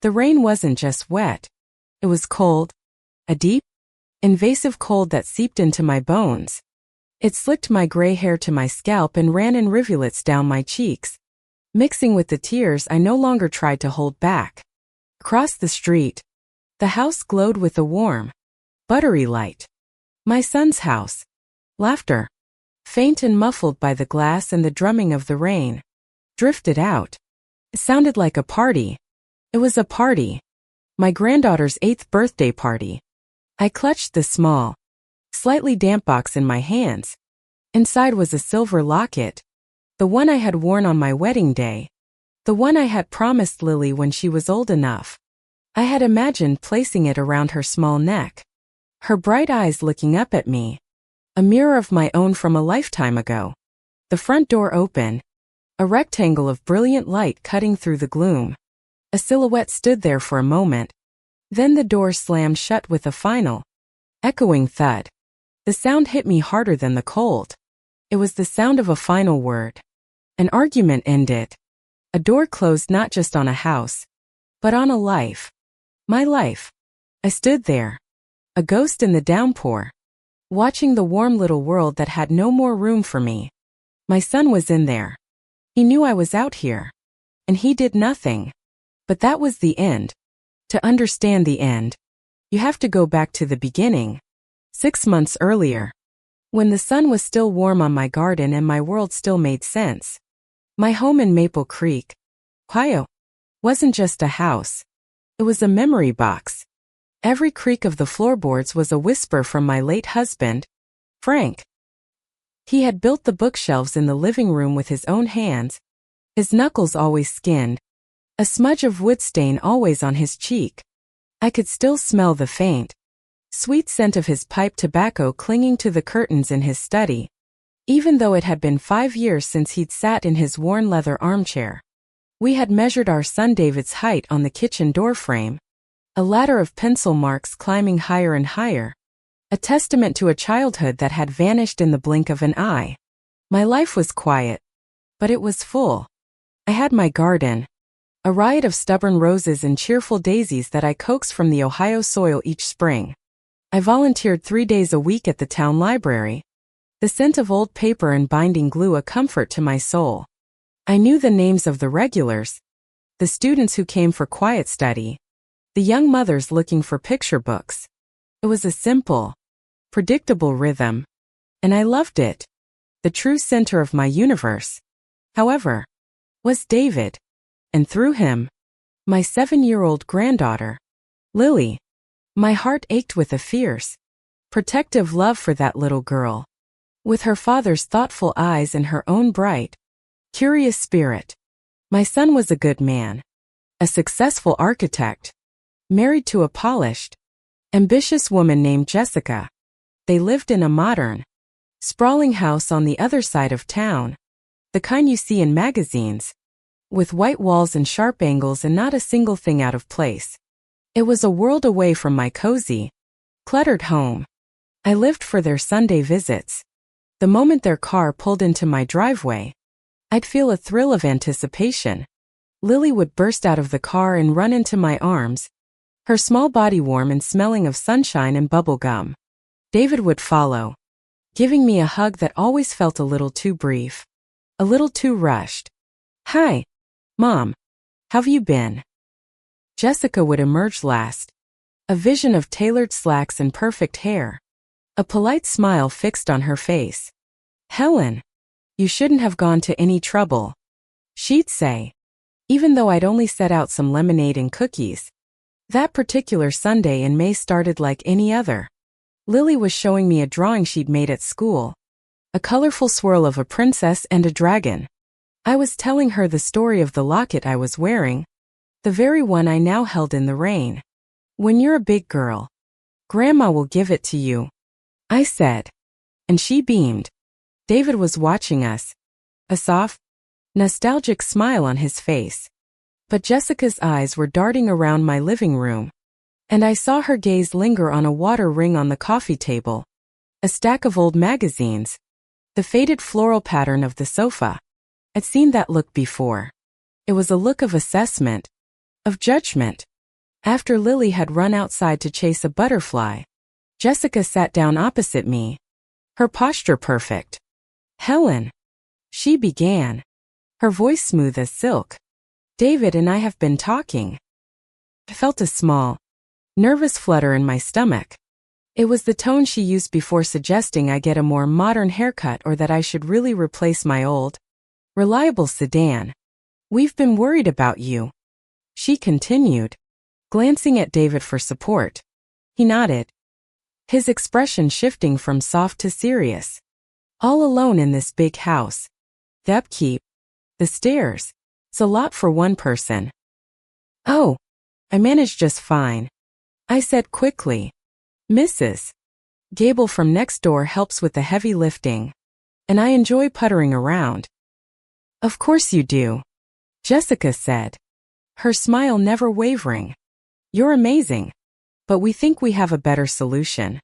The rain wasn't just wet. It was cold. A deep, invasive cold that seeped into my bones. It slicked my gray hair to my scalp and ran in rivulets down my cheeks, mixing with the tears I no longer tried to hold back. Across the street, the house glowed with a warm, buttery light. My son's house. Laughter, faint and muffled by the glass and the drumming of the rain, drifted out. It sounded like a party. It was a party. My granddaughter's 8th birthday party. I clutched the small, slightly damp box in my hands. Inside was a silver locket, the one I had worn on my wedding day, the one I had promised Lily when she was old enough. I had imagined placing it around her small neck, her bright eyes looking up at me, a mirror of my own from a lifetime ago. The front door opened, a rectangle of brilliant light cutting through the gloom. A silhouette stood there for a moment. Then the door slammed shut with a final, echoing thud. The sound hit me harder than the cold. It was the sound of a final word. An argument ended. A door closed not just on a house, but on a life. My life. I stood there, a ghost in the downpour, watching the warm little world that had no more room for me. My son was in there. He knew I was out here. And he did nothing. But that was the end. To understand the end, you have to go back to the beginning. 6 months earlier, when the sun was still warm on my garden and my world still made sense. My home in Maple Creek, Ohio, wasn't just a house. It was a memory box. Every creak of the floorboards was a whisper from my late husband, Frank. He had built the bookshelves in the living room with his own hands, his knuckles always skinned, a smudge of wood stain always on his cheek. I could still smell the faint, sweet scent of his pipe tobacco clinging to the curtains in his study, even though it had been 5 years since he'd sat in his worn leather armchair. We had measured our son David's height on the kitchen door frame, a ladder of pencil marks climbing higher and higher, a testament to a childhood that had vanished in the blink of an eye. My life was quiet, but it was full. I had my garden, a riot of stubborn roses and cheerful daisies that I coaxed from the Ohio soil each spring. I volunteered 3 days a week at the town library, the scent of old paper and binding glue a comfort to my soul. I knew the names of the regulars, the students who came for quiet study, the young mothers looking for picture books. It was a simple, predictable rhythm, and I loved it. The true center of my universe, however, was David, and through him, my 7-year-old granddaughter, Lily. My heart ached with a fierce, protective love for that little girl, with her father's thoughtful eyes and her own bright, curious spirit. My son was a good man, a successful architect, married to a polished, ambitious woman named Jessica. They lived in a modern, sprawling house on the other side of town, the kind you see in magazines, with white walls and sharp angles and not a single thing out of place. It was a world away from my cozy, cluttered home. I lived for their Sunday visits. The moment their car pulled into my driveway, I'd feel a thrill of anticipation. Lily would burst out of the car and run into my arms, her small body warm and smelling of sunshine and bubble gum. David would follow, giving me a hug that always felt a little too brief, a little too rushed. "Hi, Mom. How've you been?" Jessica would emerge last, a vision of tailored slacks and perfect hair, a polite smile fixed on her face. "Helen, you shouldn't have gone to any trouble," she'd say, even though I'd only set out some lemonade and cookies. That particular Sunday in May started like any other. Lily was showing me a drawing she'd made at school, a colorful swirl of a princess and a dragon. I was telling her the story of the locket I was wearing, the very one I now held in the rain. "When you're a big girl, Grandma will give it to you," I said. And she beamed. David was watching us, a soft, nostalgic smile on his face. But Jessica's eyes were darting around my living room, and I saw her gaze linger on a water ring on the coffee table, a stack of old magazines, the faded floral pattern of the sofa. I'd seen that look before. It was a look of assessment, of judgment. After Lily had run outside to chase a butterfly, Jessica sat down opposite me, her posture perfect. "Helen," she began, her voice smooth as silk. "David and I have been talking." I felt a small, nervous flutter in my stomach. It was the tone she used before suggesting I get a more modern haircut or that I should really replace my old, reliable sedan. "We've been worried about you," she continued, glancing at David for support. He nodded, his expression shifting from soft to serious. "All alone in this big house. The upkeep, the stairs. It's a lot for one person." "Oh, I manage just fine," I said quickly. "Mrs. Gable from next door helps with the heavy lifting, and I enjoy puttering around." "Of course you do," Jessica said, her smile never wavering. "You're amazing. But we think we have a better solution.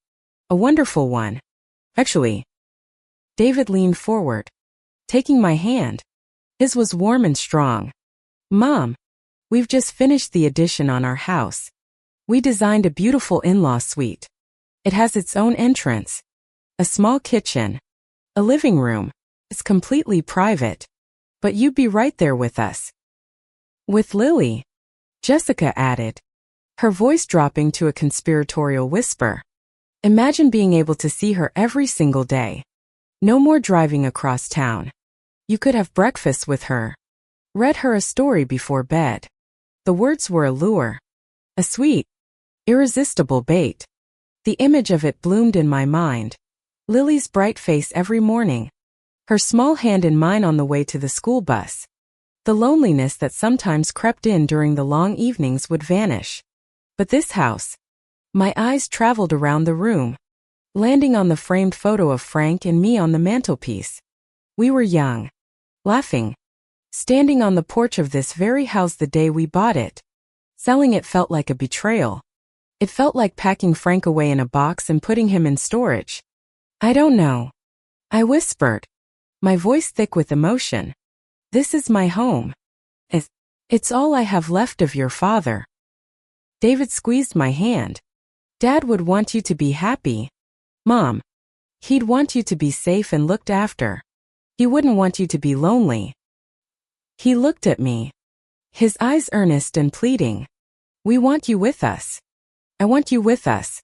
A wonderful one. Actually." David leaned forward, taking my hand. His was warm and strong. "Mom, we've just finished the addition on our house. We designed a beautiful in-law suite. It has its own entrance, a small kitchen, a living room. It's completely private. But you'd be right there with us." "With Lily," Jessica added, her voice dropping to a conspiratorial whisper. "Imagine being able to see her every single day. No more driving across town. You could have breakfast with her. Read her a story before bed." The words were a lure, a sweet, irresistible bait. The image of it bloomed in my mind. Lily's bright face every morning, her small hand in mine on the way to the school bus. The loneliness that sometimes crept in during the long evenings would vanish. But this house. My eyes traveled around the room, landing on the framed photo of Frank and me on the mantelpiece. We were young, laughing, standing on the porch of this very house the day we bought it. Selling it felt like a betrayal. It felt like packing Frank away in a box and putting him in storage. "I don't know," I whispered, my voice thick with emotion. "This is my home. It's all I have left of your father." David squeezed my hand. "Dad would want you to be happy, Mom. He'd want you to be safe and looked after. He wouldn't want you to be lonely." He looked at me, his eyes earnest and pleading. "We want you with us. I want you with us."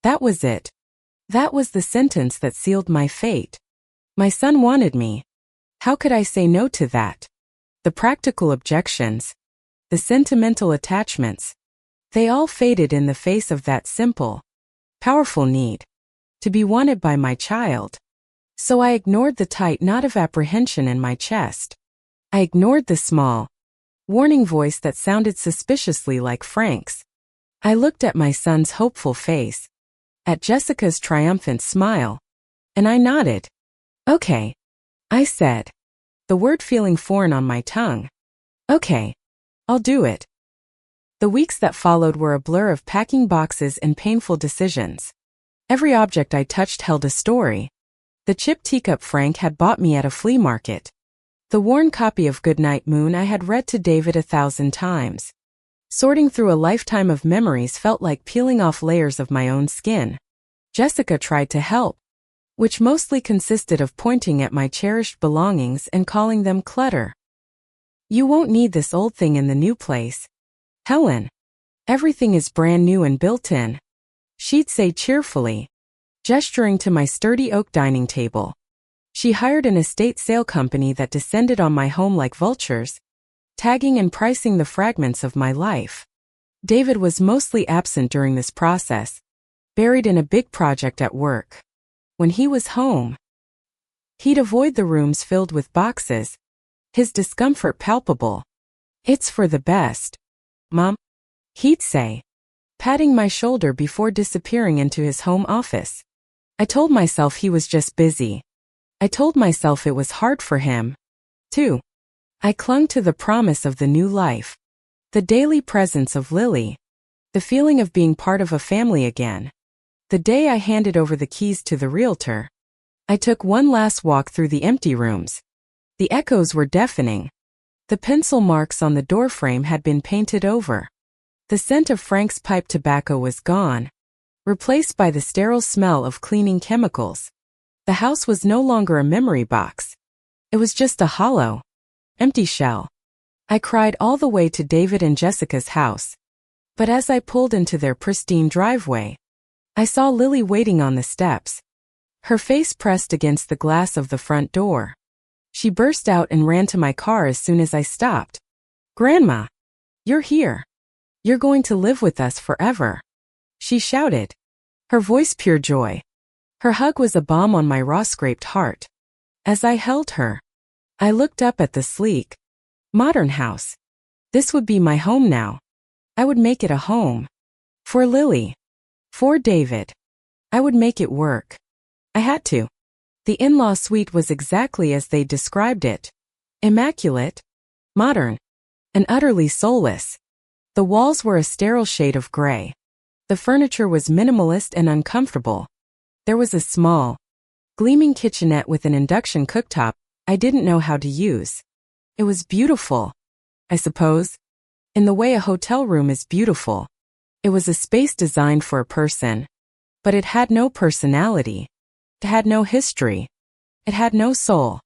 That was it. That was the sentence that sealed my fate. My son wanted me. How could I say no to that? The practical objections, the sentimental attachments, they all faded in the face of that simple, powerful need to be wanted by my child. So I ignored the tight knot of apprehension in my chest. I ignored the small, warning voice that sounded suspiciously like Frank's. I looked at my son's hopeful face, at Jessica's triumphant smile, and I nodded. "Okay," I said, the word feeling foreign on my tongue. "Okay, I'll do it." The weeks that followed were a blur of packing boxes and painful decisions. Every object I touched held a story. The chipped teacup Frank had bought me at a flea market. The worn copy of Goodnight Moon I had read to David 1,000 times. Sorting through a lifetime of memories felt like peeling off layers of my own skin. Jessica tried to help, which mostly consisted of pointing at my cherished belongings and calling them clutter. "You won't need this old thing in the new place, Helen. Everything is brand new and built in," she'd say cheerfully, gesturing to my sturdy oak dining table. She hired an estate sale company that descended on my home like vultures, tagging and pricing the fragments of my life. David was mostly absent during this process, buried in a big project at work. When he was home, he'd avoid the rooms filled with boxes, his discomfort palpable. "It's for the best, Mom," he'd say, patting my shoulder before disappearing into his home office. I told myself he was just busy. I told myself it was hard for him, too. I clung to the promise of the new life, the daily presence of Lily, the feeling of being part of a family again. The day I handed over the keys to the realtor, I took one last walk through the empty rooms. The echoes were deafening. The pencil marks on the doorframe had been painted over. The scent of Frank's pipe tobacco was gone, replaced by the sterile smell of cleaning chemicals. The house was no longer a memory box. It was just a hollow, empty shell. I cried all the way to David and Jessica's house. But as I pulled into their pristine driveway, I saw Lily waiting on the steps, her face pressed against the glass of the front door. She burst out and ran to my car as soon as I stopped. "Grandma, you're here. You're going to live with us forever," she shouted, her voice pure joy. Her hug was a balm on my raw-scraped heart. As I held her, I looked up at the sleek, modern house. This would be my home now. I would make it a home. For Lily. For David. I would make it work. I had to. The in-law suite was exactly as they described it. Immaculate, modern, and utterly soulless. The walls were a sterile shade of gray. The furniture was minimalist and uncomfortable. There was a small, gleaming kitchenette with an induction cooktop I didn't know how to use. It was beautiful, I suppose, in the way a hotel room is beautiful. It was a space designed for a person, but it had no personality. It had no history. It had no soul.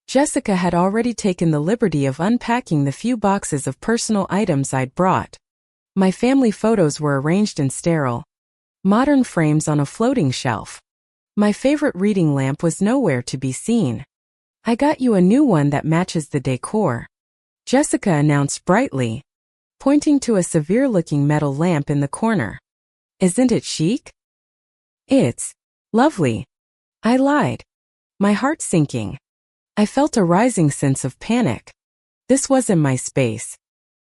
Jessica had already taken the liberty of unpacking the few boxes of personal items I'd brought. My family photos were arranged in sterile, modern frames on a floating shelf. My favorite reading lamp was nowhere to be seen. "I got you a new one that matches the decor," Jessica announced brightly, pointing to a severe-looking metal lamp in the corner. "Isn't it chic?" "It's lovely," I lied, my heart sinking. I felt a rising sense of panic. This wasn't my space.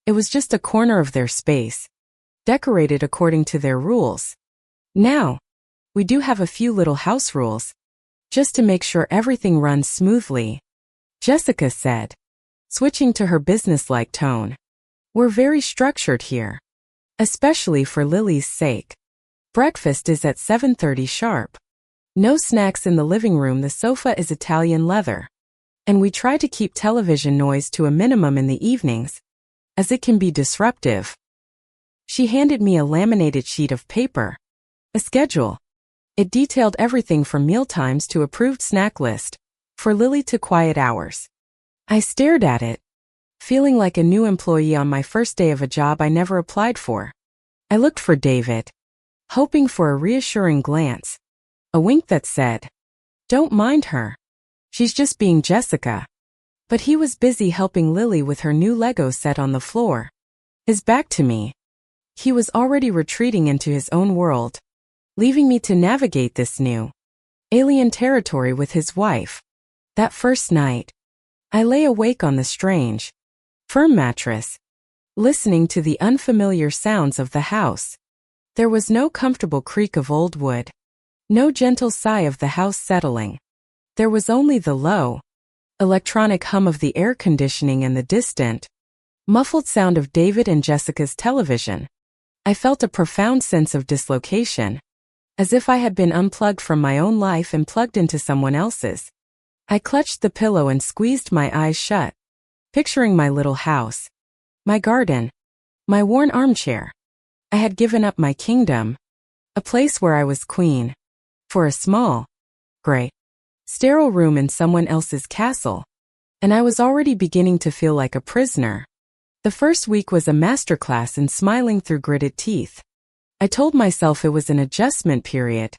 It was just a corner of their space, decorated according to their rules. Now, we do have a few little house rules, just to make sure everything runs smoothly, Jessica said, switching to her businesslike tone. "We're very structured here, especially for Lily's sake. Breakfast is at 7:30 sharp. No snacks in the living room. The sofa is Italian leather. And we try to keep television noise to a minimum in the evenings, as it can be disruptive." She handed me a laminated sheet of paper, a schedule. It detailed everything from mealtimes to approved snack list, for Lily to quiet hours. I stared at it, feeling like a new employee on my first day of a job I never applied for. I looked for David, hoping for a reassuring glance, a wink that said, "Don't mind her. She's just being Jessica." But he was busy helping Lily with her new Lego set on the floor. His back to me. He was already retreating into his own world, leaving me to navigate this new, alien territory with his wife. That first night, I lay awake on the strange, firm mattress, listening to the unfamiliar sounds of the house. There was no comfortable creak of old wood, no gentle sigh of the house settling. There was only the low, electronic hum of the air conditioning and the distant, muffled sound of David and Jessica's television. I felt a profound sense of dislocation, as if I had been unplugged from my own life and plugged into someone else's. I clutched the pillow and squeezed my eyes shut, picturing my little house, my garden, my worn armchair. I had given up my kingdom, a place where I was queen, for a small, gray, sterile room in someone else's castle, and I was already beginning to feel like a prisoner. The first week was a masterclass in smiling through gritted teeth. I told myself it was an adjustment period,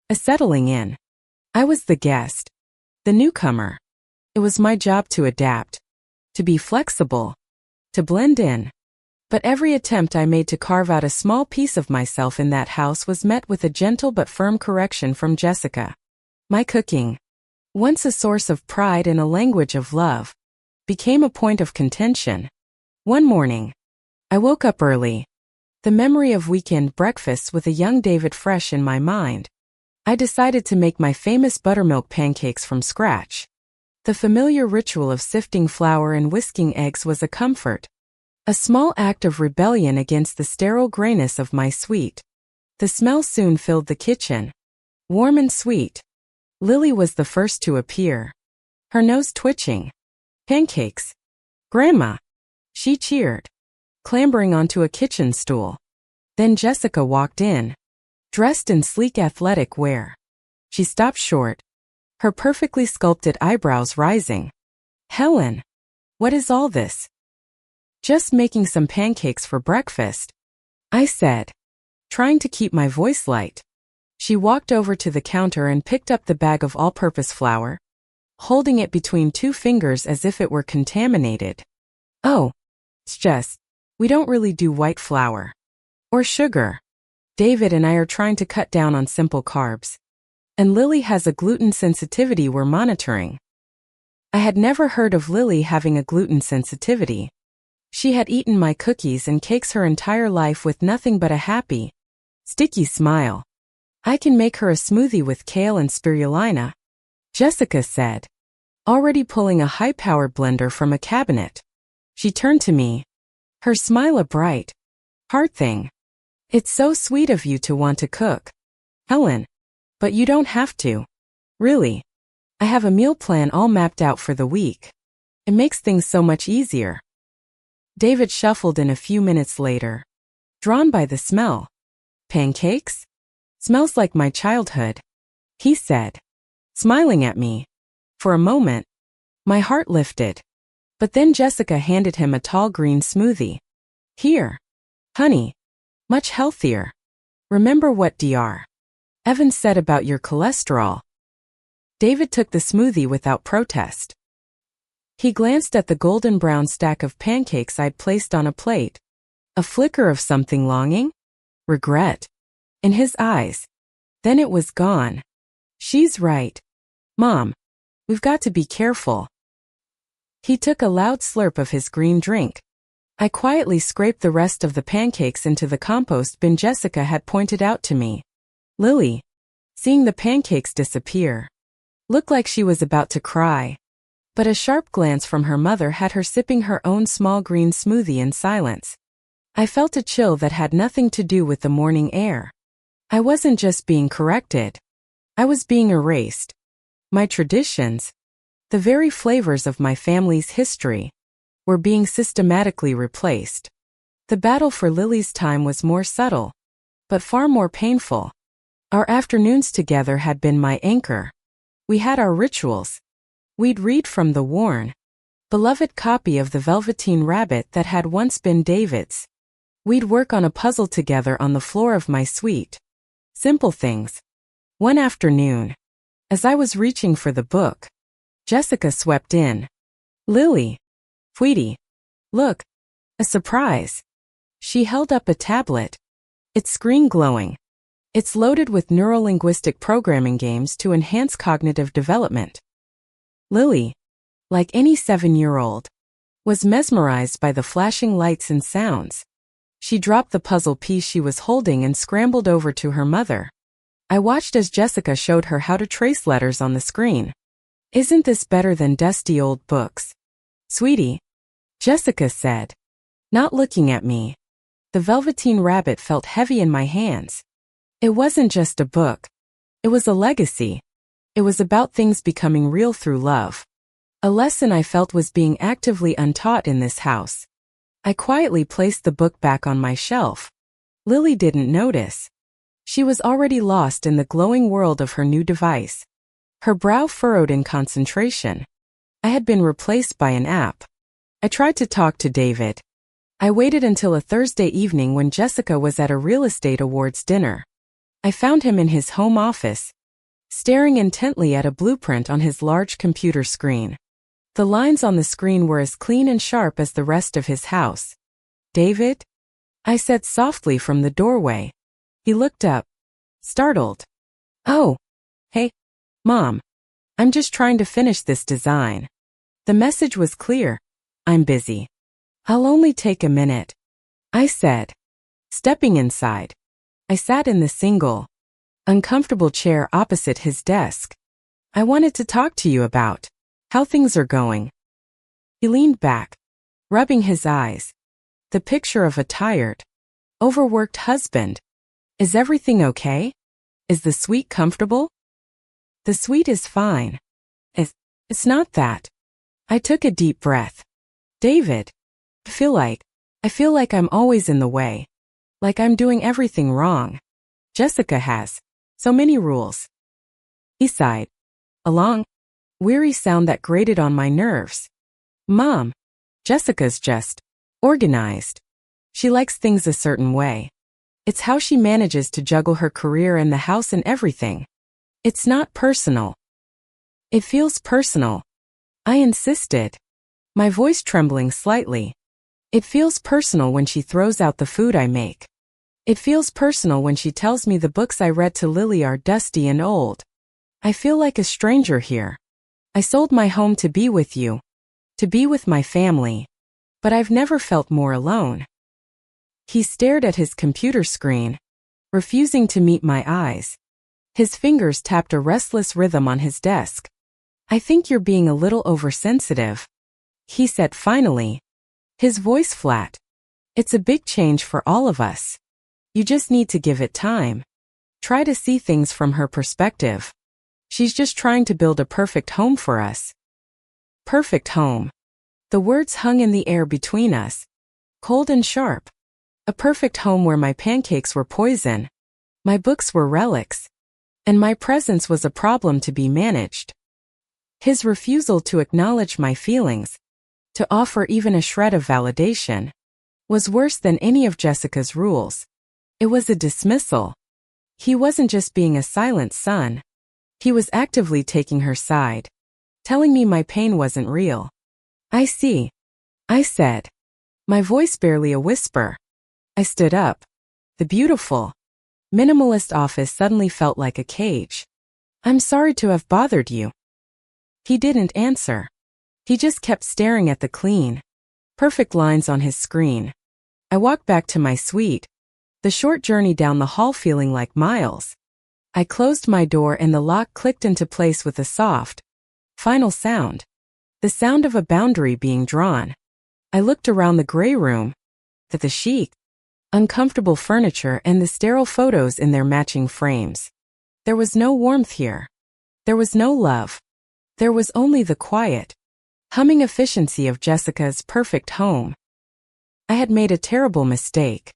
a settling in. I was the guest, the newcomer. It was my job to adapt, to be flexible, to blend in. But every attempt I made to carve out a small piece of myself in that house was met with a gentle but firm correction from Jessica. My cooking, once a source of pride and a language of love, became a point of contention. One morning, I woke up early, the memory of weekend breakfasts with a young David fresh in my mind. I decided to make my famous buttermilk pancakes from scratch. The familiar ritual of sifting flour and whisking eggs was a comfort, a small act of rebellion against the sterile grayness of my suite. The smell soon filled the kitchen, warm and sweet. Lily was the first to appear, her nose twitching. "Pancakes, Grandma," she cheered, clambering onto a kitchen stool. Then Jessica walked in, dressed in sleek athletic wear. She stopped short, her perfectly sculpted eyebrows rising. "Helen, what is all this?" "Just making some pancakes for breakfast," I said, trying to keep my voice light. She walked over to the counter and picked up the bag of all-purpose flour, holding it between two fingers as if it were contaminated. "Oh, it's just, we don't really do white flour. Or sugar. David and I are trying to cut down on simple carbs. And Lily has a gluten sensitivity we're monitoring." I had never heard of Lily having a gluten sensitivity. She had eaten my cookies and cakes her entire life with nothing but a happy, sticky smile. "I can make her a smoothie with kale and spirulina," Jessica said, already pulling a high-powered blender from a cabinet. She turned to me, her smile a bright, heart thing. "It's so sweet of you to want to cook, Helen. But you don't have to. Really. I have a meal plan all mapped out for the week. It makes things so much easier." David shuffled in a few minutes later, drawn by the smell. "Pancakes? Smells like my childhood," he said, smiling at me. For a moment, my heart lifted. But then Jessica handed him a tall green smoothie. "Here, honey. Much healthier. Remember what Dr. Evans said about your cholesterol." David took the smoothie without protest. He glanced at the golden brown stack of pancakes I'd placed on a plate. A flicker of something longing? Regret? In his eyes. Then it was gone. "She's right. Mom, we've got to be careful." He took a loud slurp of his green drink. I quietly scraped the rest of the pancakes into the compost bin Jessica had pointed out to me. Lily, seeing the pancakes disappear, looked like she was about to cry. But a sharp glance from her mother had her sipping her own small green smoothie in silence. I felt a chill that had nothing to do with the morning air. I wasn't just being corrected. I was being erased. My traditions, the very flavors of my family's history, were being systematically replaced. The battle for Lily's time was more subtle, but far more painful. Our afternoons together had been my anchor. We had our rituals. We'd read from the worn, beloved copy of The Velveteen Rabbit that had once been David's. We'd work on a puzzle together on the floor of my suite. Simple things. One afternoon, as I was reaching for the book, Jessica swept in. "Lily, sweetie, look, a surprise." She held up a tablet, its screen glowing. "It's loaded with neurolinguistic programming games to enhance cognitive development." Lily, like any 7-year-old, was mesmerized by the flashing lights and sounds. She dropped the puzzle piece she was holding and scrambled over to her mother. I watched as Jessica showed her how to trace letters on the screen. "Isn't this better than dusty old books, sweetie?" Jessica said, not looking at me. The Velveteen Rabbit felt heavy in my hands. It wasn't just a book. It was a legacy. It was about things becoming real through love. A lesson I felt was being actively untaught in this house. I quietly placed the book back on my shelf. Lily didn't notice. She was already lost in the glowing world of her new device. Her brow furrowed in concentration. I had been replaced by an app. I tried to talk to David. I waited until a Thursday evening when Jessica was at a real estate awards dinner. I found him in his home office, staring intently at a blueprint on his large computer screen. The lines on the screen were as clean and sharp as the rest of his house. "David?" I said softly from the doorway. He looked up, startled. "Oh, hey, Mom. I'm just trying to finish this design." The message was clear. "I'm busy. I'll only take a minute," I said, stepping inside. I sat in the single, uncomfortable chair opposite his desk. "I wanted to talk to you about how things are going." He leaned back, rubbing his eyes. The picture of a tired, overworked husband. "Is everything okay? Is the suite comfortable?" "The suite is fine. It's not that." I took a deep breath. "David, I feel like I feel like I'm always in the way. Like I'm doing everything wrong. Jessica has so many rules. He sighed. A long, weary sound that grated on my nerves. Mom, Jessica's just organized. She likes things a certain way. It's how she manages to juggle her career and the house and everything. It's not personal. It feels personal. I insisted, my voice trembling slightly. It feels personal when she throws out the food I make. It feels personal when she tells me the books I read to Lily are dusty and old. I feel like a stranger here. I sold my home to be with you, to be with my family, but I've never felt more alone. He stared at his computer screen, refusing to meet my eyes. His fingers tapped a restless rhythm on his desk. I think you're being a little oversensitive, he said finally, his voice flat. It's a big change for all of us. You just need to give it time. Try to see things from her perspective. She's just trying to build a perfect home for us. Perfect home. The words hung in the air between us, cold and sharp. A perfect home where my pancakes were poison, my books were relics, and my presence was a problem to be managed. His refusal to acknowledge my feelings, to offer even a shred of validation, was worse than any of Jessica's rules. It was a dismissal. He wasn't just being a silent son. He was actively taking her side, telling me my pain wasn't real. I see, I said, my voice barely a whisper. I stood up. The beautiful, minimalist office suddenly felt like a cage. I'm sorry to have bothered you. He didn't answer. He just kept staring at the clean, perfect lines on his screen. I walked back to my suite, the short journey down the hall feeling like miles. I closed my door and the lock clicked into place with a soft, final sound. The sound of a boundary being drawn. I looked around the gray room, at the chic, uncomfortable furniture and the sterile photos in their matching frames. There was no warmth here. There was no love. There was only the quiet, humming efficiency of Jessica's perfect home. I had made a terrible mistake.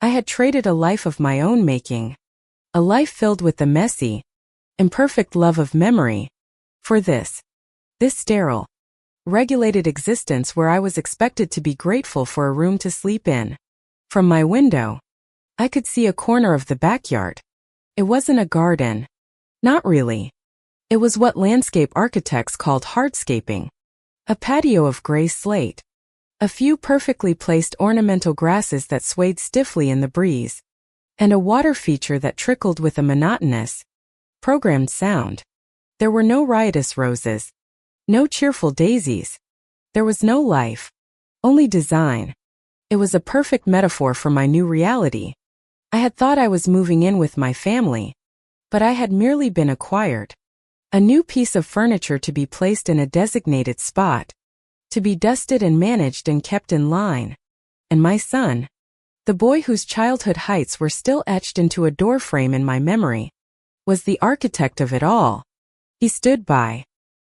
I had traded a life of my own making, a life filled with the messy, imperfect love of memory, for this sterile, regulated existence where I was expected to be grateful for a room to sleep in. From my window, I could see a corner of the backyard. It wasn't a garden. Not really. It was what landscape architects called hardscaping. A patio of gray slate. A few perfectly placed ornamental grasses that swayed stiffly in the breeze. And a water feature that trickled with a monotonous, programmed sound. There were no riotous roses. No cheerful daisies. There was no life. Only design. It was a perfect metaphor for my new reality. I had thought I was moving in with my family, but I had merely been acquired. A new piece of furniture to be placed in a designated spot, to be dusted and managed and kept in line. And my son, the boy whose childhood heights were still etched into a doorframe in my memory, was the architect of it all. He stood by,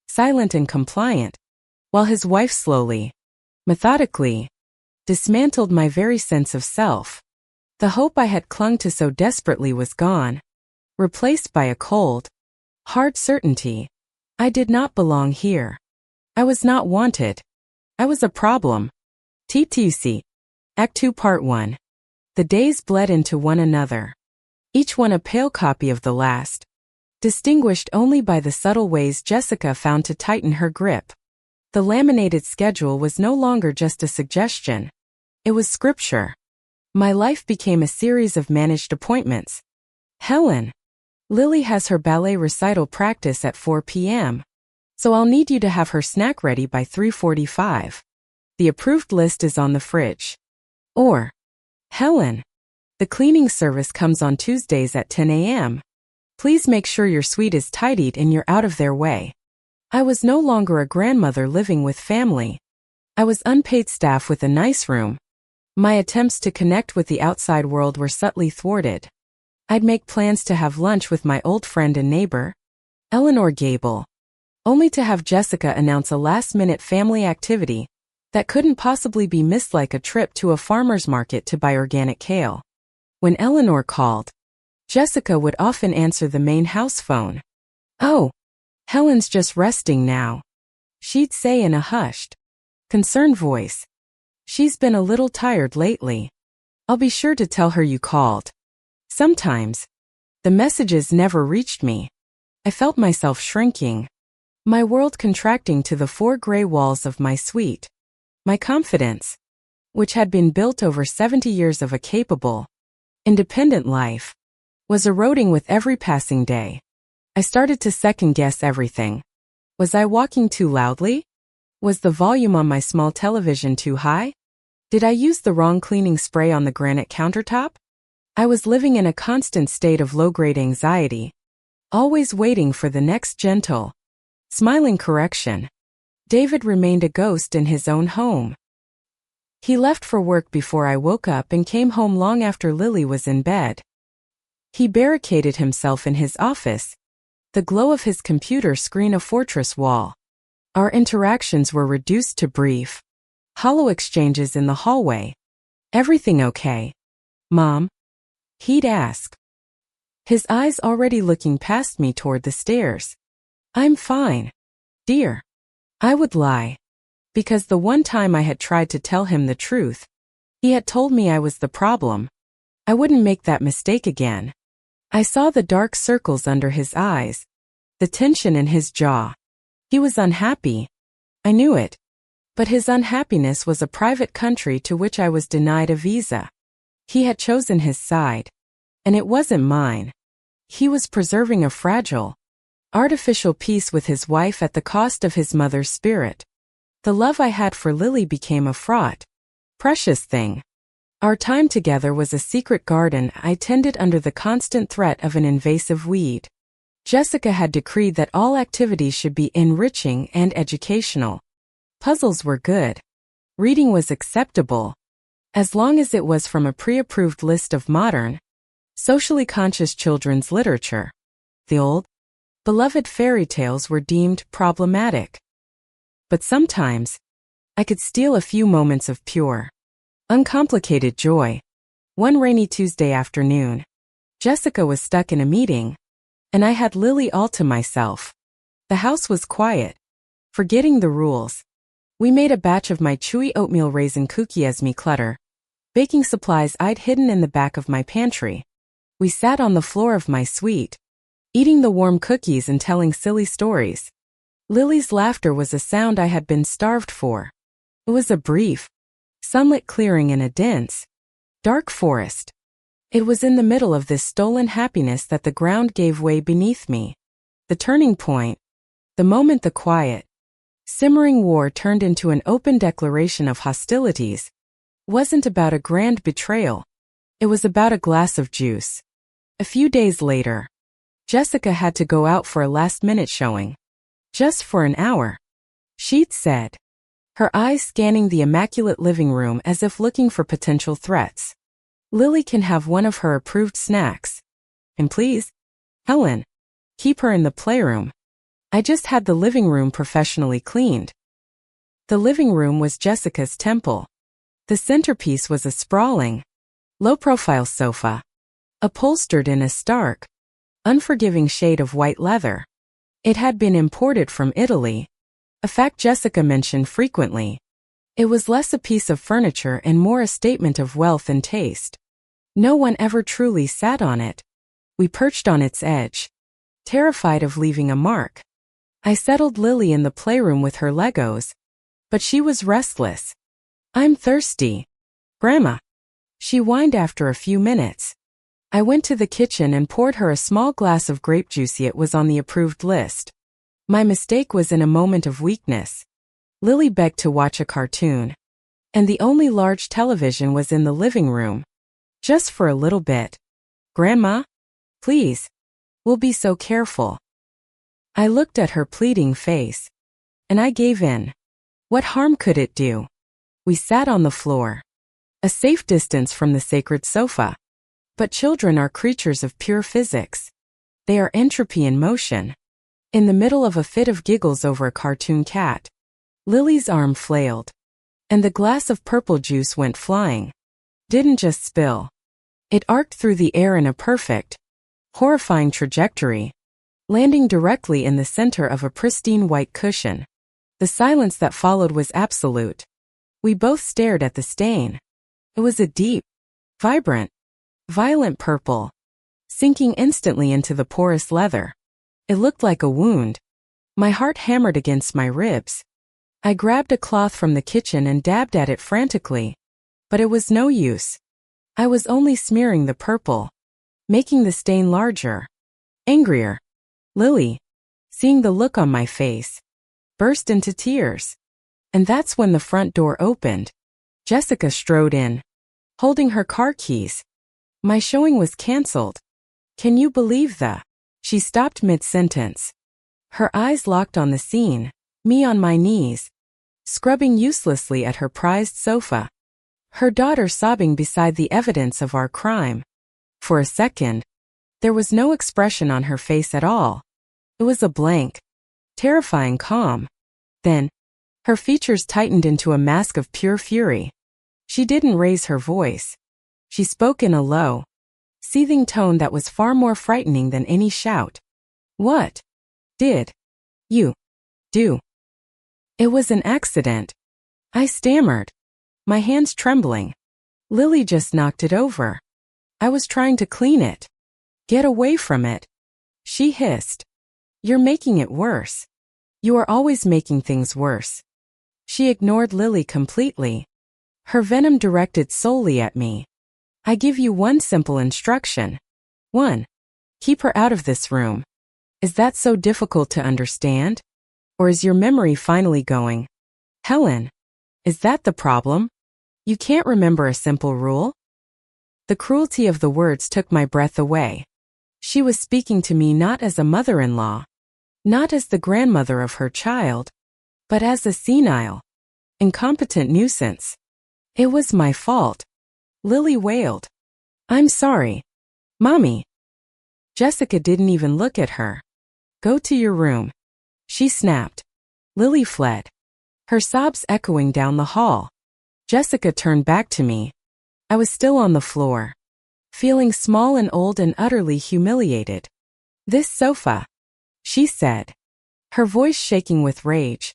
silent and compliant, while his wife slowly, methodically, dismantled my very sense of self. The hope I had clung to so desperately was gone, replaced by a cold, hard certainty. I did not belong here. I was not wanted. I was a problem. TTC. Act 2 Part 1. The days bled into one another, each one a pale copy of the last, distinguished only by the subtle ways Jessica found to tighten her grip. The laminated schedule was no longer just a suggestion. It was scripture. My life became a series of managed appointments. Helen, Lily has her ballet recital practice at 4 p.m., so I'll need you to have her snack ready by 3:45. The approved list is on the fridge. Or, Helen, the cleaning service comes on Tuesdays at 10 a.m. Please make sure your suite is tidied and you're out of their way. I was no longer a grandmother living with family. I was unpaid staff with a nice room. My attempts to connect with the outside world were subtly thwarted. I'd make plans to have lunch with my old friend and neighbor, Eleanor Gable, only to have Jessica announce a last-minute family activity that couldn't possibly be missed, like a trip to a farmer's market to buy organic kale. When Eleanor called, Jessica would often answer the main house phone. "Oh, Helen's just resting now," she'd say in a hushed, concerned voice. "She's been a little tired lately. I'll be sure to tell her you called." Sometimes, the messages never reached me. I felt myself shrinking, my world contracting to the four gray walls of my suite. My confidence, which had been built over 70 years of a capable, independent life, was eroding with every passing day. I started to second-guess everything. Was I walking too loudly? Was the volume on my small television too high? Did I use the wrong cleaning spray on the granite countertop? I was living in a constant state of low-grade anxiety, always waiting for the next gentle, smiling correction. David remained a ghost in his own home. He left for work before I woke up and came home long after Lily was in bed. He barricaded himself in his office, the glow of his computer screen a fortress wall. Our interactions were reduced to brief, hollow exchanges in the hallway. "Everything okay, Mom?" he'd ask, his eyes already looking past me toward the stairs. "I'm fine, dear," I would lie, because the one time I had tried to tell him the truth, he had told me I was the problem. I wouldn't make that mistake again. I saw the dark circles under his eyes, the tension in his jaw. He was unhappy. I knew it. But his unhappiness was a private country to which I was denied a visa. He had chosen his side, and it wasn't mine. He was preserving a fragile, artificial peace with his wife at the cost of his mother's spirit. The love I had for Lily became a fraught, precious thing. Our time together was a secret garden I tended under the constant threat of an invasive weed. Jessica had decreed that all activities should be enriching and educational. Puzzles were good. Reading was acceptable, as long as it was from a pre-approved list of modern, socially conscious children's literature. The old, beloved fairy tales were deemed problematic. But sometimes, I could steal a few moments of pure, uncomplicated joy. One rainy Tuesday afternoon, Jessica was stuck in a meeting, and I had Lily all to myself. The house was quiet, forgetting the rules. We made a batch of my chewy oatmeal raisin cookie as me clutter, baking supplies I'd hidden in the back of my pantry. We sat on the floor of my suite, eating the warm cookies and telling silly stories. Lily's laughter was a sound I had been starved for. It was a brief, sunlit clearing in a dense, dark forest. It was in the middle of this stolen happiness that the ground gave way beneath me. The turning point, the moment the quiet, simmering war turned into an open declaration of hostilities, wasn't about a grand betrayal. It was about a glass of juice. A few days later, Jessica had to go out for a last-minute showing. Just for an hour, she'd said, her eyes scanning the immaculate living room as if looking for potential threats. "Lily can have one of her approved snacks. And please, Helen, keep her in the playroom. I just had the living room professionally cleaned." The living room was Jessica's temple. The centerpiece was a sprawling, low-profile sofa, upholstered in a stark, unforgiving shade of white leather. It had been imported from Italy, a fact Jessica mentioned frequently. It was less a piece of furniture and more a statement of wealth and taste. No one ever truly sat on it. We perched on its edge, terrified of leaving a mark. I settled Lily in the playroom with her Legos, but she was restless. "I'm thirsty, Grandma," she whined after a few minutes. I went to the kitchen and poured her a small glass of grape juice. It was on the approved list. My mistake was in a moment of weakness. Lily begged to watch a cartoon, and the only large television was in the living room. "Just for a little bit, Grandma, please. We'll be so careful." I looked at her pleading face, and I gave in. What harm could it do? We sat on the floor, a safe distance from the sacred sofa. But children are creatures of pure physics. They are entropy in motion. In the middle of a fit of giggles over a cartoon cat, Lily's arm flailed, and the glass of purple juice went flying. Didn't just spill. It arced through the air in a perfect, horrifying trajectory, landing directly in the center of a pristine white cushion. The silence that followed was absolute. We both stared at the stain. It was a deep, vibrant, violent purple, sinking instantly into the porous leather. It looked like a wound. My heart hammered against my ribs. I grabbed a cloth from the kitchen and dabbed at it frantically. But it was no use. I was only smearing the purple, making the stain larger, angrier. Lily, seeing the look on my face, burst into tears. And that's when the front door opened. Jessica strode in, holding her car keys. My showing was canceled. Can you believe that? She stopped mid-sentence. Her eyes locked on the scene, me on my knees, scrubbing uselessly at her prized sofa. Her daughter sobbing beside the evidence of our crime. For a second, there was no expression on her face at all. It was a blank, terrifying calm. Then, her features tightened into a mask of pure fury. She didn't raise her voice. She spoke in a low, seething tone that was far more frightening than any shout. What did you do? It was an accident. I stammered, my hands trembling. Lily just knocked it over. I was trying to clean it. Get away from it. She hissed. You're making it worse. You are always making things worse. She ignored Lily completely, her venom directed solely at me. I give you one simple instruction. 1. Keep her out of this room. Is that so difficult to understand? Or is your memory finally going? Helen, is that the problem? You can't remember a simple rule? The cruelty of the words took my breath away. She was speaking to me not as a mother-in-law, not as the grandmother of her child, but as a senile, incompetent nuisance. It was my fault. Lily wailed. I'm sorry. Mommy. Jessica didn't even look at her. Go to your room. She snapped. Lily fled, her sobs echoing down the hall. Jessica turned back to me. I was still on the floor, feeling small and old and utterly humiliated. This sofa, she said, her voice shaking with rage,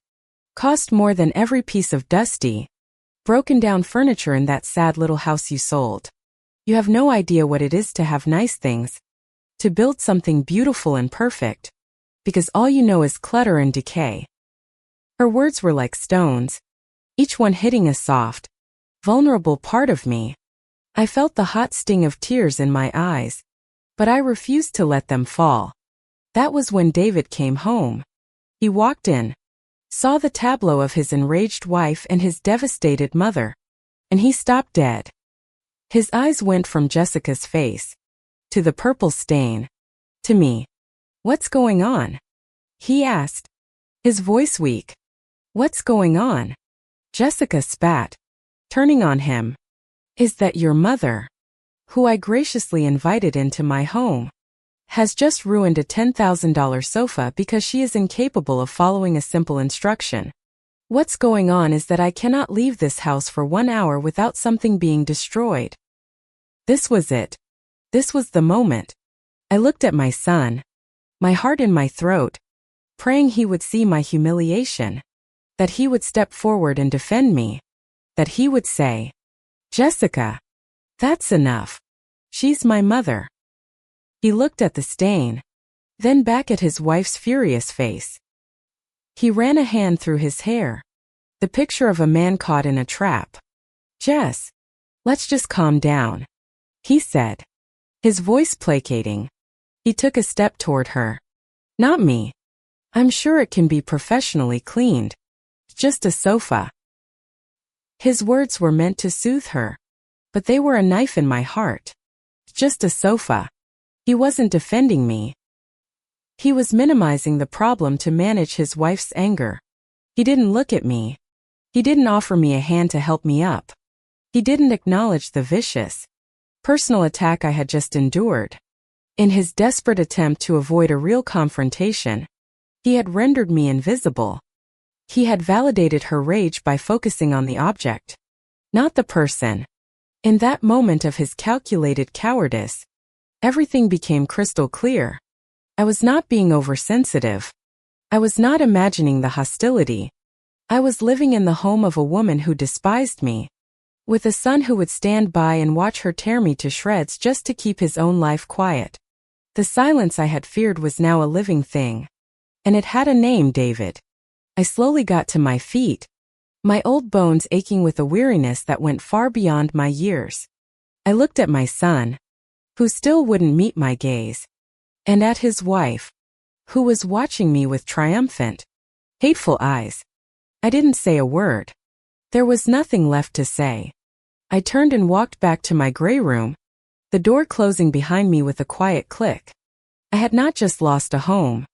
cost more than every piece of dusty, broken down furniture in that sad little house you sold. You have no idea what it is to have nice things, to build something beautiful and perfect, because all you know is clutter and decay. Her words were like stones, each one hitting a soft, vulnerable part of me. I felt the hot sting of tears in my eyes, but I refused to let them fall. That was when David came home. He walked in, saw the tableau of his enraged wife and his devastated mother, and he stopped dead. His eyes went from Jessica's face, to the purple stain, to me. What's going on? He asked, his voice weak. What's going on? Jessica spat, turning on him. Is that your mother, who I graciously invited into my home, has just ruined a $10,000 sofa because she is incapable of following a simple instruction? What's going on is that I cannot leave this house for 1 hour without something being destroyed. This was it. This was the moment. I looked at my son, my heart in my throat, praying he would see my humiliation, that he would step forward and defend me, that he would say, Jessica, that's enough. She's my mother. He looked at the stain, then back at his wife's furious face. He ran a hand through his hair, the picture of a man caught in a trap. Jess, let's just calm down, he said, his voice placating. He took a step toward her. Not me. I'm sure it can be professionally cleaned. Just a sofa. His words were meant to soothe her, but they were a knife in my heart. Just a sofa. He wasn't defending me. He was minimizing the problem to manage his wife's anger. He didn't look at me. He didn't offer me a hand to help me up. He didn't acknowledge the vicious, personal attack I had just endured. In his desperate attempt to avoid a real confrontation, he had rendered me invisible. He had validated her rage by focusing on the object, not the person. In that moment of his calculated cowardice, everything became crystal clear. I was not being oversensitive. I was not imagining the hostility. I was living in the home of a woman who despised me, with a son who would stand by and watch her tear me to shreds just to keep his own life quiet. The silence I had feared was now a living thing. And it had a name, David. I slowly got to my feet, my old bones aching with a weariness that went far beyond my years. I looked at my son, who still wouldn't meet my gaze, and at his wife, who was watching me with triumphant, hateful eyes. I didn't say a word. There was nothing left to say. I turned and walked back to my gray room, the door closing behind me with a quiet click. I had not just lost a home.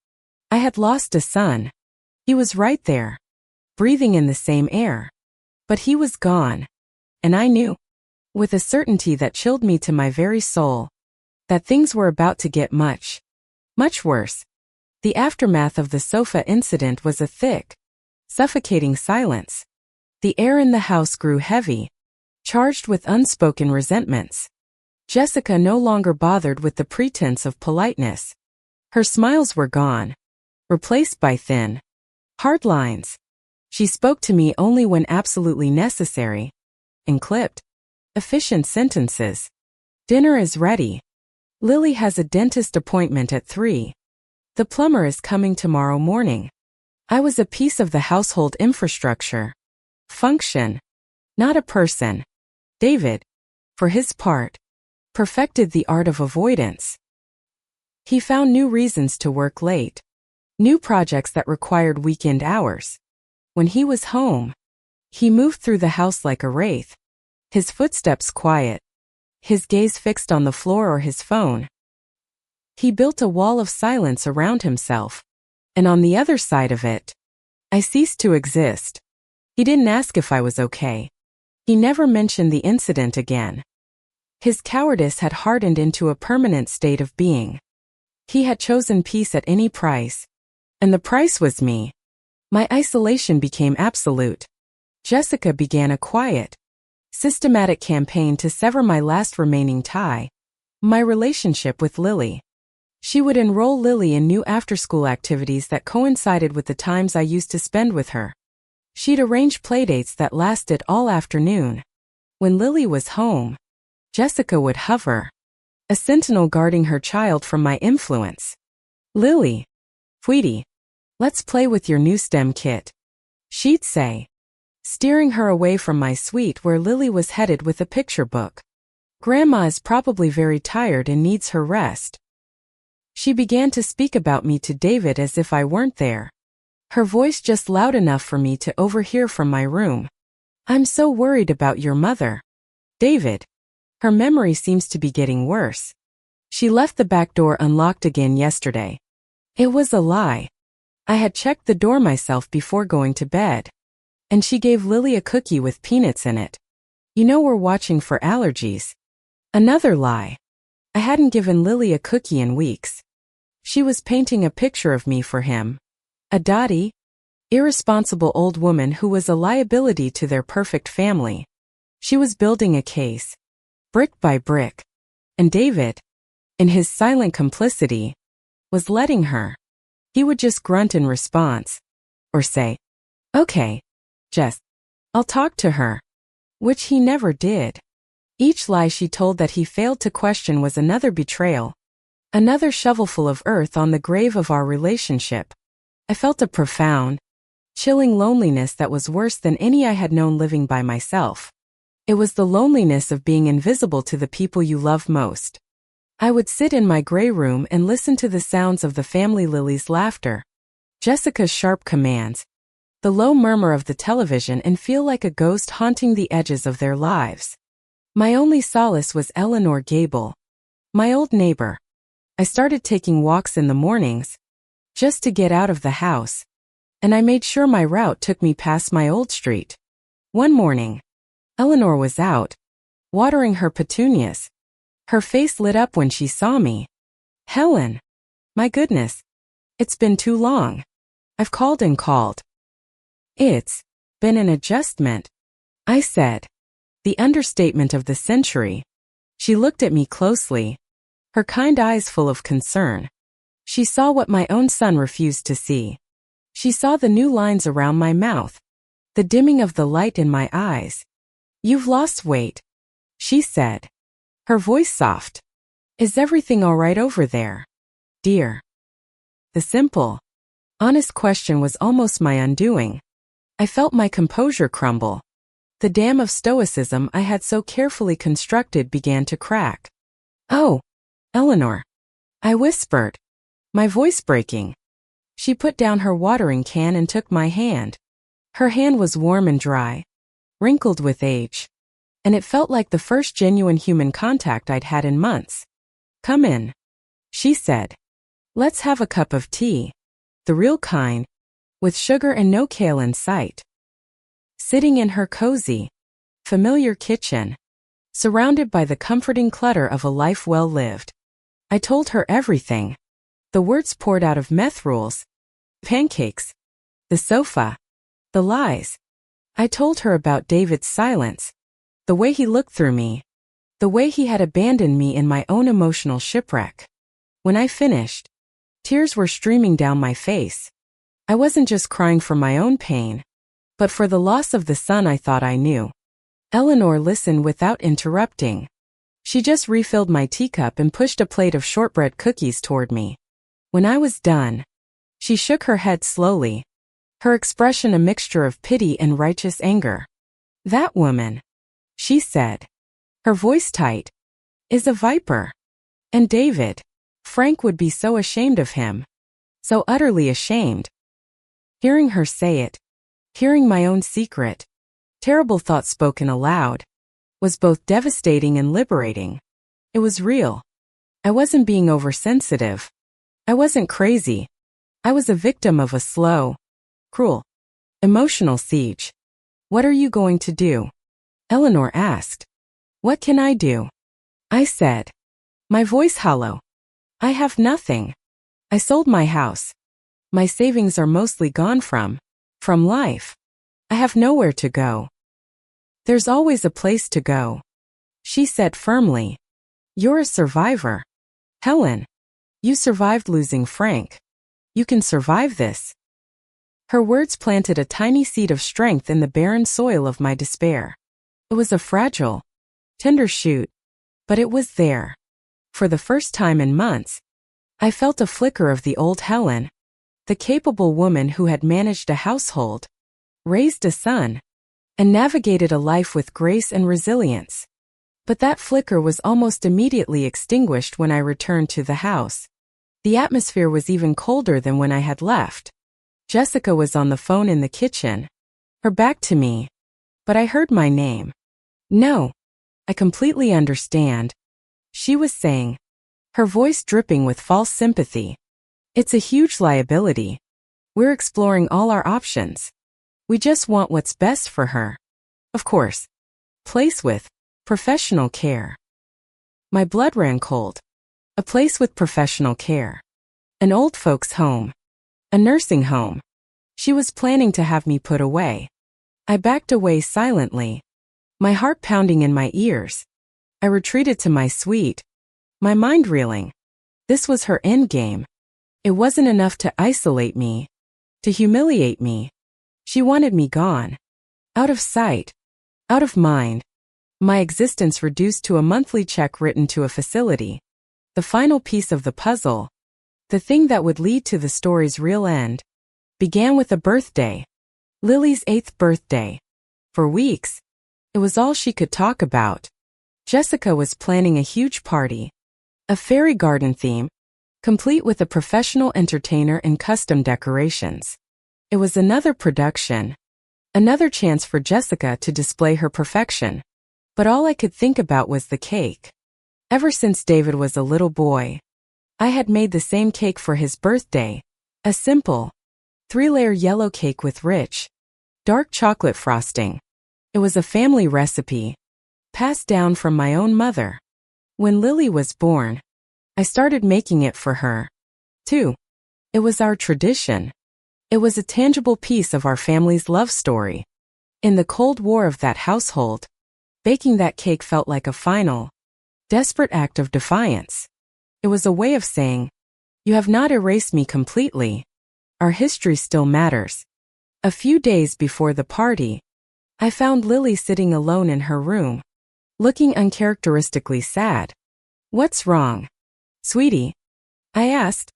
I had lost a son. He was right there, breathing in the same air. But he was gone. And I knew, with a certainty that chilled me to my very soul, that things were about to get much, much worse. The aftermath of the sofa incident was a thick, suffocating silence. The air in the house grew heavy, charged with unspoken resentments. Jessica no longer bothered with the pretense of politeness. Her smiles were gone, replaced by thin, hard lines. She spoke to me only when absolutely necessary, in clipped, efficient sentences. Dinner is ready. Lily has a dentist appointment at 3. The plumber is coming tomorrow morning. I was a piece of the household infrastructure. Function, not a person. David, for his part, perfected the art of avoidance. He found new reasons to work late, new projects that required weekend hours. When he was home, he moved through the house like a wraith, his footsteps quiet, his gaze fixed on the floor or his phone. He built a wall of silence around himself, and on the other side of it, I ceased to exist. He didn't ask if I was okay. He never mentioned the incident again. His cowardice had hardened into a permanent state of being. He had chosen peace at any price, and the price was me. My isolation became absolute. Jessica began a quiet, systematic campaign to sever my last remaining tie, my relationship with Lily. She would enroll Lily in new after-school activities that coincided with the times I used to spend with her. She'd arrange playdates that lasted all afternoon. When Lily was home, Jessica would hover, a sentinel guarding her child from my influence. Lily, Sweetie, let's play with your new STEM kit, she'd say, steering her away from my suite where Lily was headed with a picture book. Grandma is probably very tired and needs her rest. She began to speak about me to David as if I weren't there, her voice just loud enough for me to overhear from my room. I'm so worried about your mother, David. Her memory seems to be getting worse. She left the back door unlocked again yesterday. It was a lie. I had checked the door myself before going to bed. And she gave Lily a cookie with peanuts in it. You know we're watching for allergies. Another lie. I hadn't given Lily a cookie in weeks. She was painting a picture of me for him. A dotty, irresponsible old woman who was a liability to their perfect family. She was building a case, brick by brick. And David, in his silent complicity, was letting her. He would just grunt in response, or say, "Okay, Jess, I'll talk to her," which he never did. Each lie she told that he failed to question was another betrayal, another shovelful of earth on the grave of our relationship. I felt a profound, chilling loneliness that was worse than any I had known living by myself. It was the loneliness of being invisible to the people you love most. I would sit in my gray room and listen to the sounds of the family Lily's laughter, Jessica's sharp commands, the low murmur of the television, and feel like a ghost haunting the edges of their lives. My only solace was Eleanor Gable, my old neighbor. I started taking walks in the mornings, just to get out of the house, and I made sure my route took me past my old street. One morning, Eleanor was out, watering her petunias. Her face lit up when she saw me. "Helen, my goodness, it's been too long. I've called and called." It's been an adjustment, I said. The understatement of the century. She looked at me closely, her kind eyes full of concern. She saw what my own son refused to see. She saw the new lines around my mouth, the dimming of the light in my eyes. You've lost weight, she said, her voice soft. Is everything all right over there, dear? The simple, honest question was almost my undoing. I felt my composure crumble. The dam of stoicism I had so carefully constructed began to crack. Oh, Eleanor, I whispered, my voice breaking. She put down her watering can and took my hand. Her hand was warm and dry, wrinkled with age, and it felt like the first genuine human contact I'd had in months. Come in, she said. Let's have a cup of tea, the real kind, with sugar and no kale in sight. Sitting in her cozy, familiar kitchen, surrounded by the comforting clutter of a life well lived, I told her everything. The words poured out of meth rules, pancakes, the sofa, the lies. I told her about David's silence, the way he looked through me, the way he had abandoned me in my own emotional shipwreck. When I finished, tears were streaming down my face. I wasn't just crying for my own pain, but for the loss of the son I thought I knew. Eleanor listened without interrupting. She just refilled my teacup and pushed a plate of shortbread cookies toward me. When I was done, she shook her head slowly, her expression a mixture of pity and righteous anger. That woman, she said, her voice tight, is a viper. And David, Frank would be so ashamed of him, so utterly ashamed. Hearing her say it, hearing my own secret, terrible thoughts spoken aloud, was both devastating and liberating. It was real. I wasn't being oversensitive. I wasn't crazy. I was a victim of a slow, cruel, emotional siege. What are you going to do? Eleanor asked. What can I do? I said, my voice hollow. I have nothing. I sold my house. My savings are mostly gone from life. I have nowhere to go. There's always a place to go, she said firmly. You're a survivor, Helen. You survived losing Frank. You can survive this. Her words planted a tiny seed of strength in the barren soil of my despair. It was a fragile, tender shoot, but it was there. For the first time in months, I felt a flicker of the old Helen, the capable woman who had managed a household, raised a son, and navigated a life with grace and resilience. But that flicker was almost immediately extinguished when I returned to the house. The atmosphere was even colder than when I had left. Jessica was on the phone in the kitchen, her back to me, but I heard my name. No, I completely understand, she was saying, her voice dripping with false sympathy. It's a huge liability. We're exploring all our options. We just want what's best for her. Of course. Place with professional care. My blood ran cold. A place with professional care. An old folks' home. A nursing home. She was planning to have me put away. I backed away silently, my heart pounding in my ears. I retreated to my suite, my mind reeling. This was her endgame. It wasn't enough to isolate me, to humiliate me. She wanted me gone. Out of sight. Out of mind. My existence reduced to a monthly check written to a facility. The final piece of the puzzle, the thing that would lead to the story's real end, began with a birthday. Lily's 8th birthday. For weeks, it was all she could talk about. Jessica was planning a huge party. A fairy garden theme, complete with a professional entertainer and custom decorations. It was another production. Another chance for Jessica to display her perfection. But all I could think about was the cake. Ever since David was a little boy, I had made the same cake for his birthday. A simple, 3-layer yellow cake with rich, dark chocolate frosting. It was a family recipe, passed down from my own mother. When Lily was born, I started making it for her, too. It was our tradition. It was a tangible piece of our family's love story. In the Cold War of that household, baking that cake felt like a final, desperate act of defiance. It was a way of saying, "You have not erased me completely. Our history still matters." A few days before the party, I found Lily sitting alone in her room, looking uncharacteristically sad. "What's wrong, sweetie?" I asked,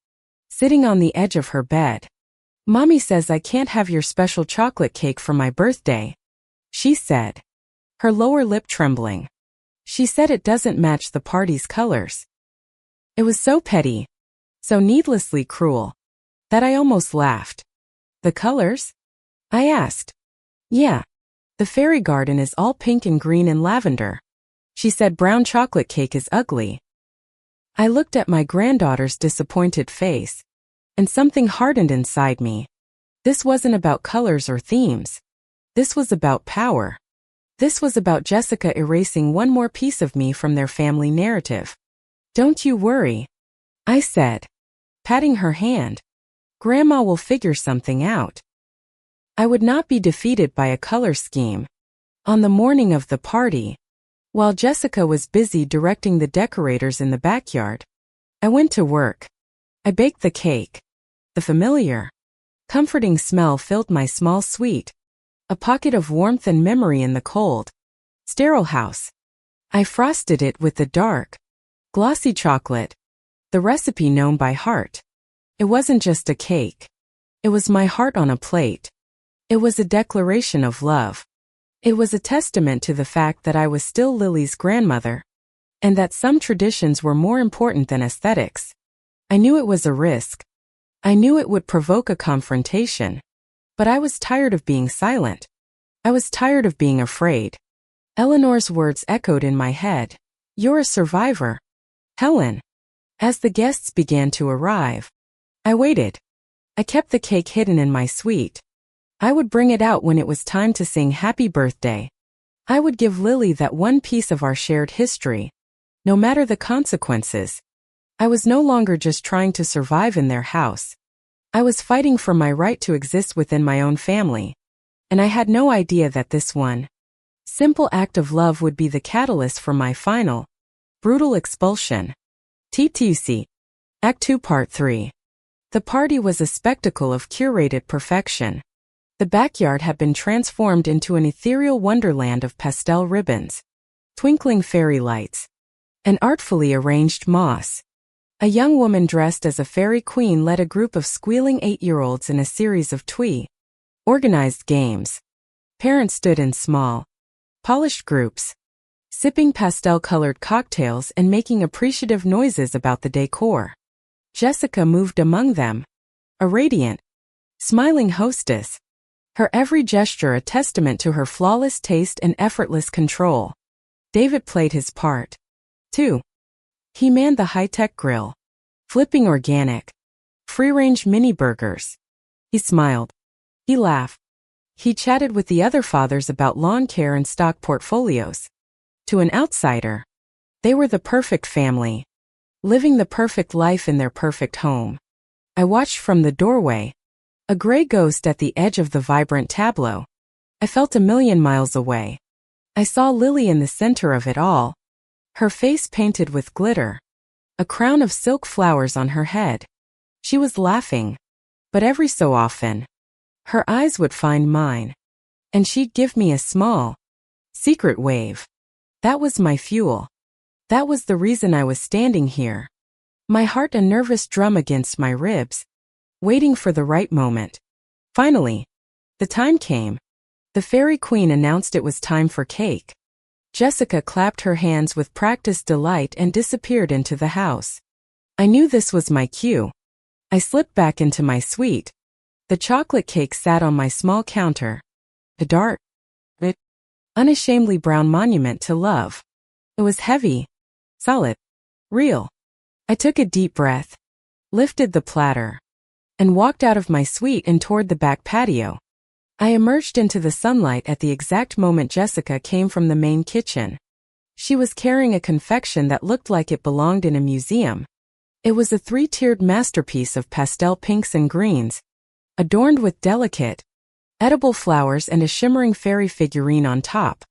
sitting on the edge of her bed. "Mommy says I can't have your special chocolate cake for my birthday," she said, her lower lip trembling. "She said it doesn't match the party's colors." It was so petty, so needlessly cruel, that I almost laughed. "The colors?" I asked. "Yeah. The fairy garden is all pink and green and lavender." She said brown chocolate cake is ugly. I looked at my granddaughter's disappointed face, and something hardened inside me. This wasn't about colors or themes. This was about power. This was about Jessica erasing one more piece of me from their family narrative. "Don't you worry," I said, patting her hand. "Grandma will figure something out." I would not be defeated by a color scheme. On the morning of the party, while Jessica was busy directing the decorators in the backyard, I went to work. I baked the cake. The familiar, comforting smell filled my small suite, a pocket of warmth and memory in the cold, sterile house. I frosted it with the dark, glossy chocolate, the recipe known by heart. It wasn't just a cake. It was my heart on a plate. It was a declaration of love. It was a testament to the fact that I was still Lily's grandmother, and that some traditions were more important than aesthetics. I knew it was a risk. I knew it would provoke a confrontation. But I was tired of being silent. I was tired of being afraid. Eleanor's words echoed in my head. "You're a survivor, Helen." As the guests began to arrive, I waited. I kept the cake hidden in my suite. I would bring it out when it was time to sing happy birthday. I would give Lily that one piece of our shared history, no matter the consequences. I was no longer just trying to survive in their house. I was fighting for my right to exist within my own family. And I had no idea that this one simple act of love would be the catalyst for my final, brutal expulsion. TTC. Act 2 Part 3. The party was a spectacle of curated perfection. The backyard had been transformed into an ethereal wonderland of pastel ribbons, twinkling fairy lights, and artfully arranged moss. A young woman dressed as a fairy queen led a group of squealing 8-year-olds in a series of organized games. Parents stood in small, polished groups, sipping pastel-colored cocktails and making appreciative noises about the decor. Jessica moved among them, a radiant, smiling hostess, her every gesture a testament to her flawless taste and effortless control. David played his part, too. He manned the high-tech grill, flipping organic, free-range mini burgers. He smiled. He laughed. He chatted with the other fathers about lawn care and stock portfolios. To an outsider, they were the perfect family, living the perfect life in their perfect home. I watched from the doorway, a gray ghost at the edge of the vibrant tableau. I felt a million miles away. I saw Lily in the center of it all, her face painted with glitter, a crown of silk flowers on her head. She was laughing, but every so often, her eyes would find mine, and she'd give me a small, secret wave. That was my fuel. That was the reason I was standing here. My heart a nervous drum against my ribs, waiting for the right moment. Finally, the time came. The fairy queen announced it was time for cake. Jessica clapped her hands with practiced delight and disappeared into the house. I knew this was my cue. I slipped back into my suite. The chocolate cake sat on my small counter, a dark, unashamedly brown monument to love. It was heavy, solid, real. I took a deep breath, lifted the platter, and walked out of my suite and toward the back patio. I emerged into the sunlight at the exact moment Jessica came from the main kitchen. She was carrying a confection that looked like it belonged in a museum. It was a 3-tiered masterpiece of pastel pinks and greens, adorned with delicate, edible flowers and a shimmering fairy figurine on top.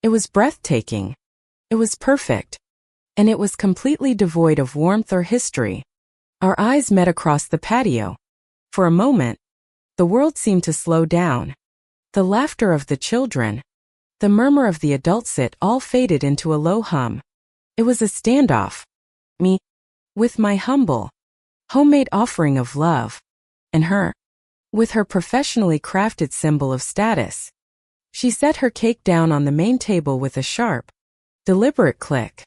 It was breathtaking. It was perfect. And it was completely devoid of warmth or history. Our eyes met across the patio. For a moment, the world seemed to slow down. The laughter of the children, the murmur of the adults, it all faded into a low hum. It was a standoff. Me, with my humble, homemade offering of love, and her, with her professionally crafted symbol of status. She set her cake down on the main table with a sharp, deliberate click.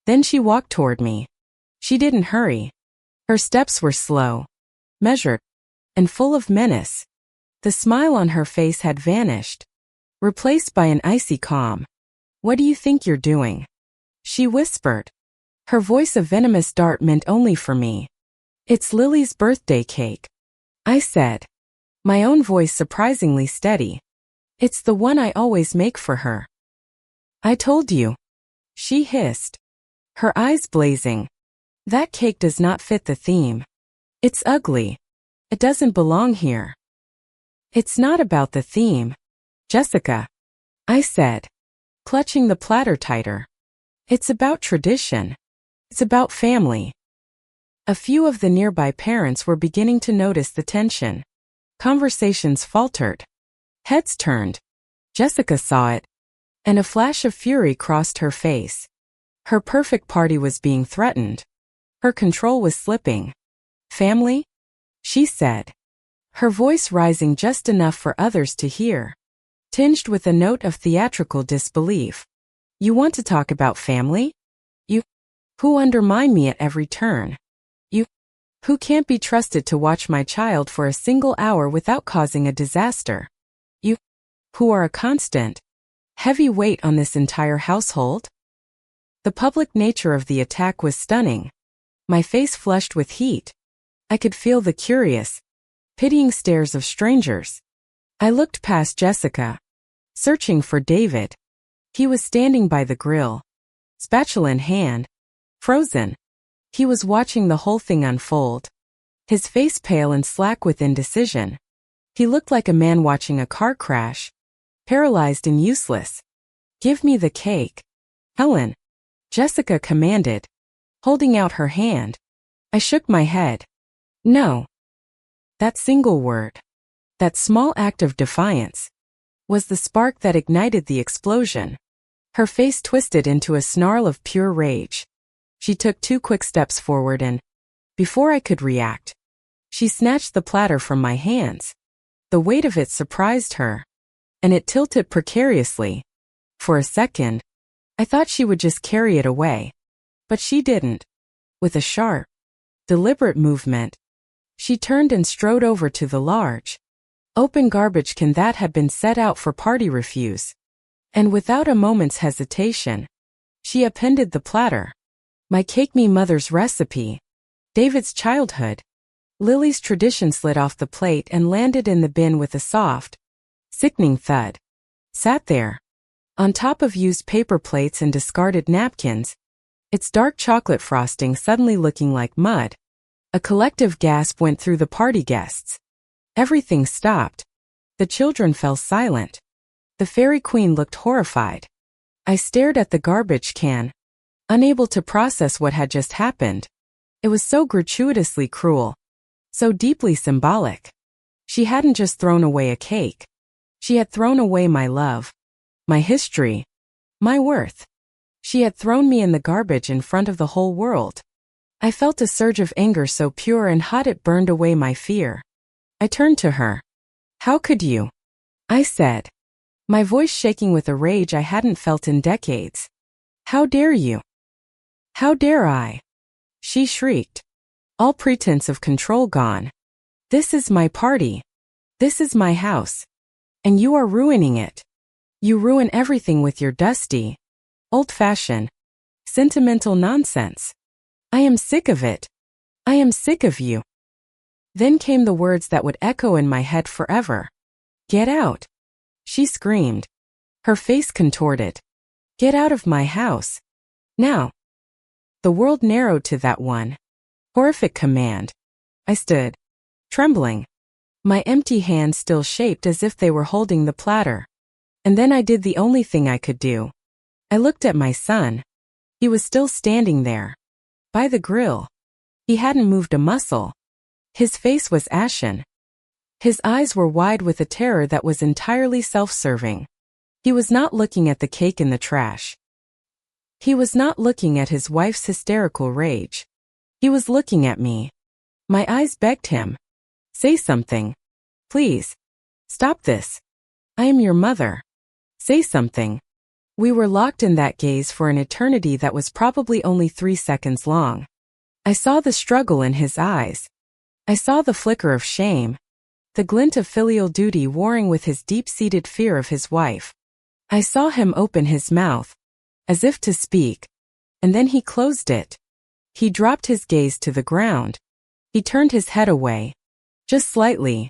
Then she walked toward me. She didn't hurry. Her steps were slow, measured, and full of menace. The smile on her face had vanished, replaced by an icy calm. "What do you think you're doing?" she whispered, her voice a venomous dart meant only for me. "It's Lily's birthday cake," I said, my own voice surprisingly steady. "It's the one I always make for her." "I told you," she hissed, her eyes blazing. "That cake does not fit the theme. It's ugly. It doesn't belong here." "It's not about the theme, Jessica," I said, clutching the platter tighter. "It's about tradition. It's about family." A few of the nearby parents were beginning to notice the tension. Conversations faltered. Heads turned. Jessica saw it, and a flash of fury crossed her face. Her perfect party was being threatened. Her control was slipping. "Family?" she said, her voice rising just enough for others to hear, tinged with a note of theatrical disbelief. "You want to talk about family? You, who undermine me at every turn. You, who can't be trusted to watch my child for a single hour without causing a disaster. You, who are a constant, heavy weight on this entire household." The public nature of the attack was stunning. My face flushed with heat. I could feel the curious, pitying stares of strangers. I looked past Jessica, searching for David. He was standing by the grill, spatula in hand, frozen. He was watching the whole thing unfold, his face pale and slack with indecision. He looked like a man watching a car crash, paralyzed and useless. "Give me the cake, Helen," Jessica commanded, holding out her hand. I shook my head. No. That single word, that small act of defiance, was the spark that ignited the explosion. Her face twisted into a snarl of pure rage. She took 2 quick steps forward and, before I could react, she snatched the platter from my hands. The weight of it surprised her, and it tilted precariously. For a second, I thought she would just carry it away. But she didn't. With a sharp, deliberate movement, she turned and strode over to the large, open garbage can that had been set out for party refuse. And without a moment's hesitation, she appended the platter. My cake, me mother's recipe, David's childhood. Lily's tradition slid off the plate and landed in the bin with a soft, sickening thud. Sat there, on top of used paper plates and discarded napkins, its dark chocolate frosting suddenly looking like mud. A collective gasp went through the party guests. Everything stopped. The children fell silent. The fairy queen looked horrified. I stared at the garbage can, unable to process what had just happened. It was so gratuitously cruel, so deeply symbolic. She hadn't just thrown away a cake. She had thrown away my love, my history, my worth. She had thrown me in the garbage in front of the whole world. I felt a surge of anger so pure and hot it burned away my fear. I turned to her. "How could you?" I said, my voice shaking with a rage I hadn't felt in decades. "How dare you? How dare I?" She shrieked, all pretense of control gone. "This is my party. This is my house. And you are ruining it. You ruin everything with your dusty, old-fashioned, sentimental nonsense. I am sick of it. I am sick of you." Then came the words that would echo in my head forever. "Get out," she screamed, her face contorted. "Get out of my house. Now." The world narrowed to that one horrific command. I stood, trembling, my empty hands still shaped as if they were holding the platter. And then I did the only thing I could do. I looked at my son. He was still standing there, by the grill. He hadn't moved a muscle. His face was ashen. His eyes were wide with a terror that was entirely self-serving. He was not looking at the cake in the trash. He was not looking at his wife's hysterical rage. He was looking at me. My eyes begged him. Say something. Please. Stop this. I am your mother. Say something. We were locked in that gaze for an eternity that was probably only 3 seconds long. I saw the struggle in his eyes. I saw the flicker of shame, the glint of filial duty warring with his deep-seated fear of his wife. I saw him open his mouth, as if to speak, and then he closed it. He dropped his gaze to the ground. He turned his head away, just slightly,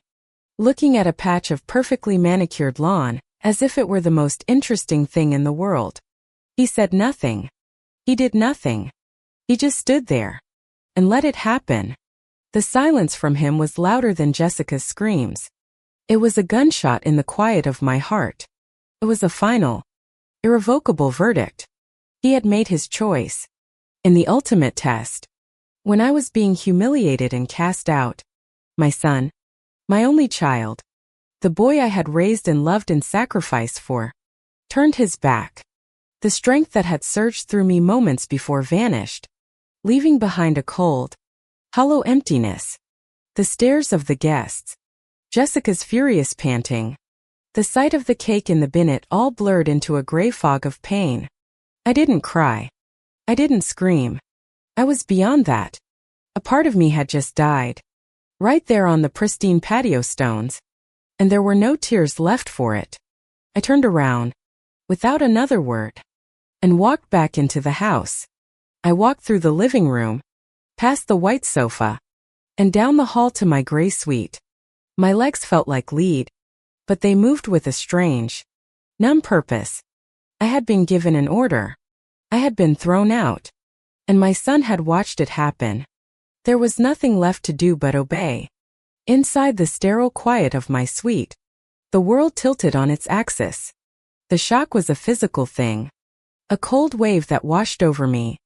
looking at a patch of perfectly manicured lawn, as if it were the most interesting thing in the world. He said nothing. He did nothing. He just stood there and let it happen. The silence from him was louder than Jessica's screams. It was a gunshot in the quiet of my heart. It was a final, irrevocable verdict. He had made his choice. In the ultimate test, when I was being humiliated and cast out, my son, my only child, the boy I had raised and loved and sacrificed for, turned his back. The strength that had surged through me moments before vanished, leaving behind a cold, hollow emptiness. The stares of the guests, Jessica's furious panting, the sight of the cake in the bin, it all blurred into a gray fog of pain. I didn't cry. I didn't scream. I was beyond that. A part of me had just died, right there on the pristine patio stones, and there were no tears left for it. I turned around, without another word, and walked back into the house. I walked through the living room, past the white sofa, and down the hall to my gray suite. My legs felt like lead, but they moved with a strange, numb purpose. I had been given an order. I had been thrown out, and my son had watched it happen. There was nothing left to do but obey. Inside the sterile quiet of my suite, the world tilted on its axis. The shock was a physical thing, a cold wave that washed over me,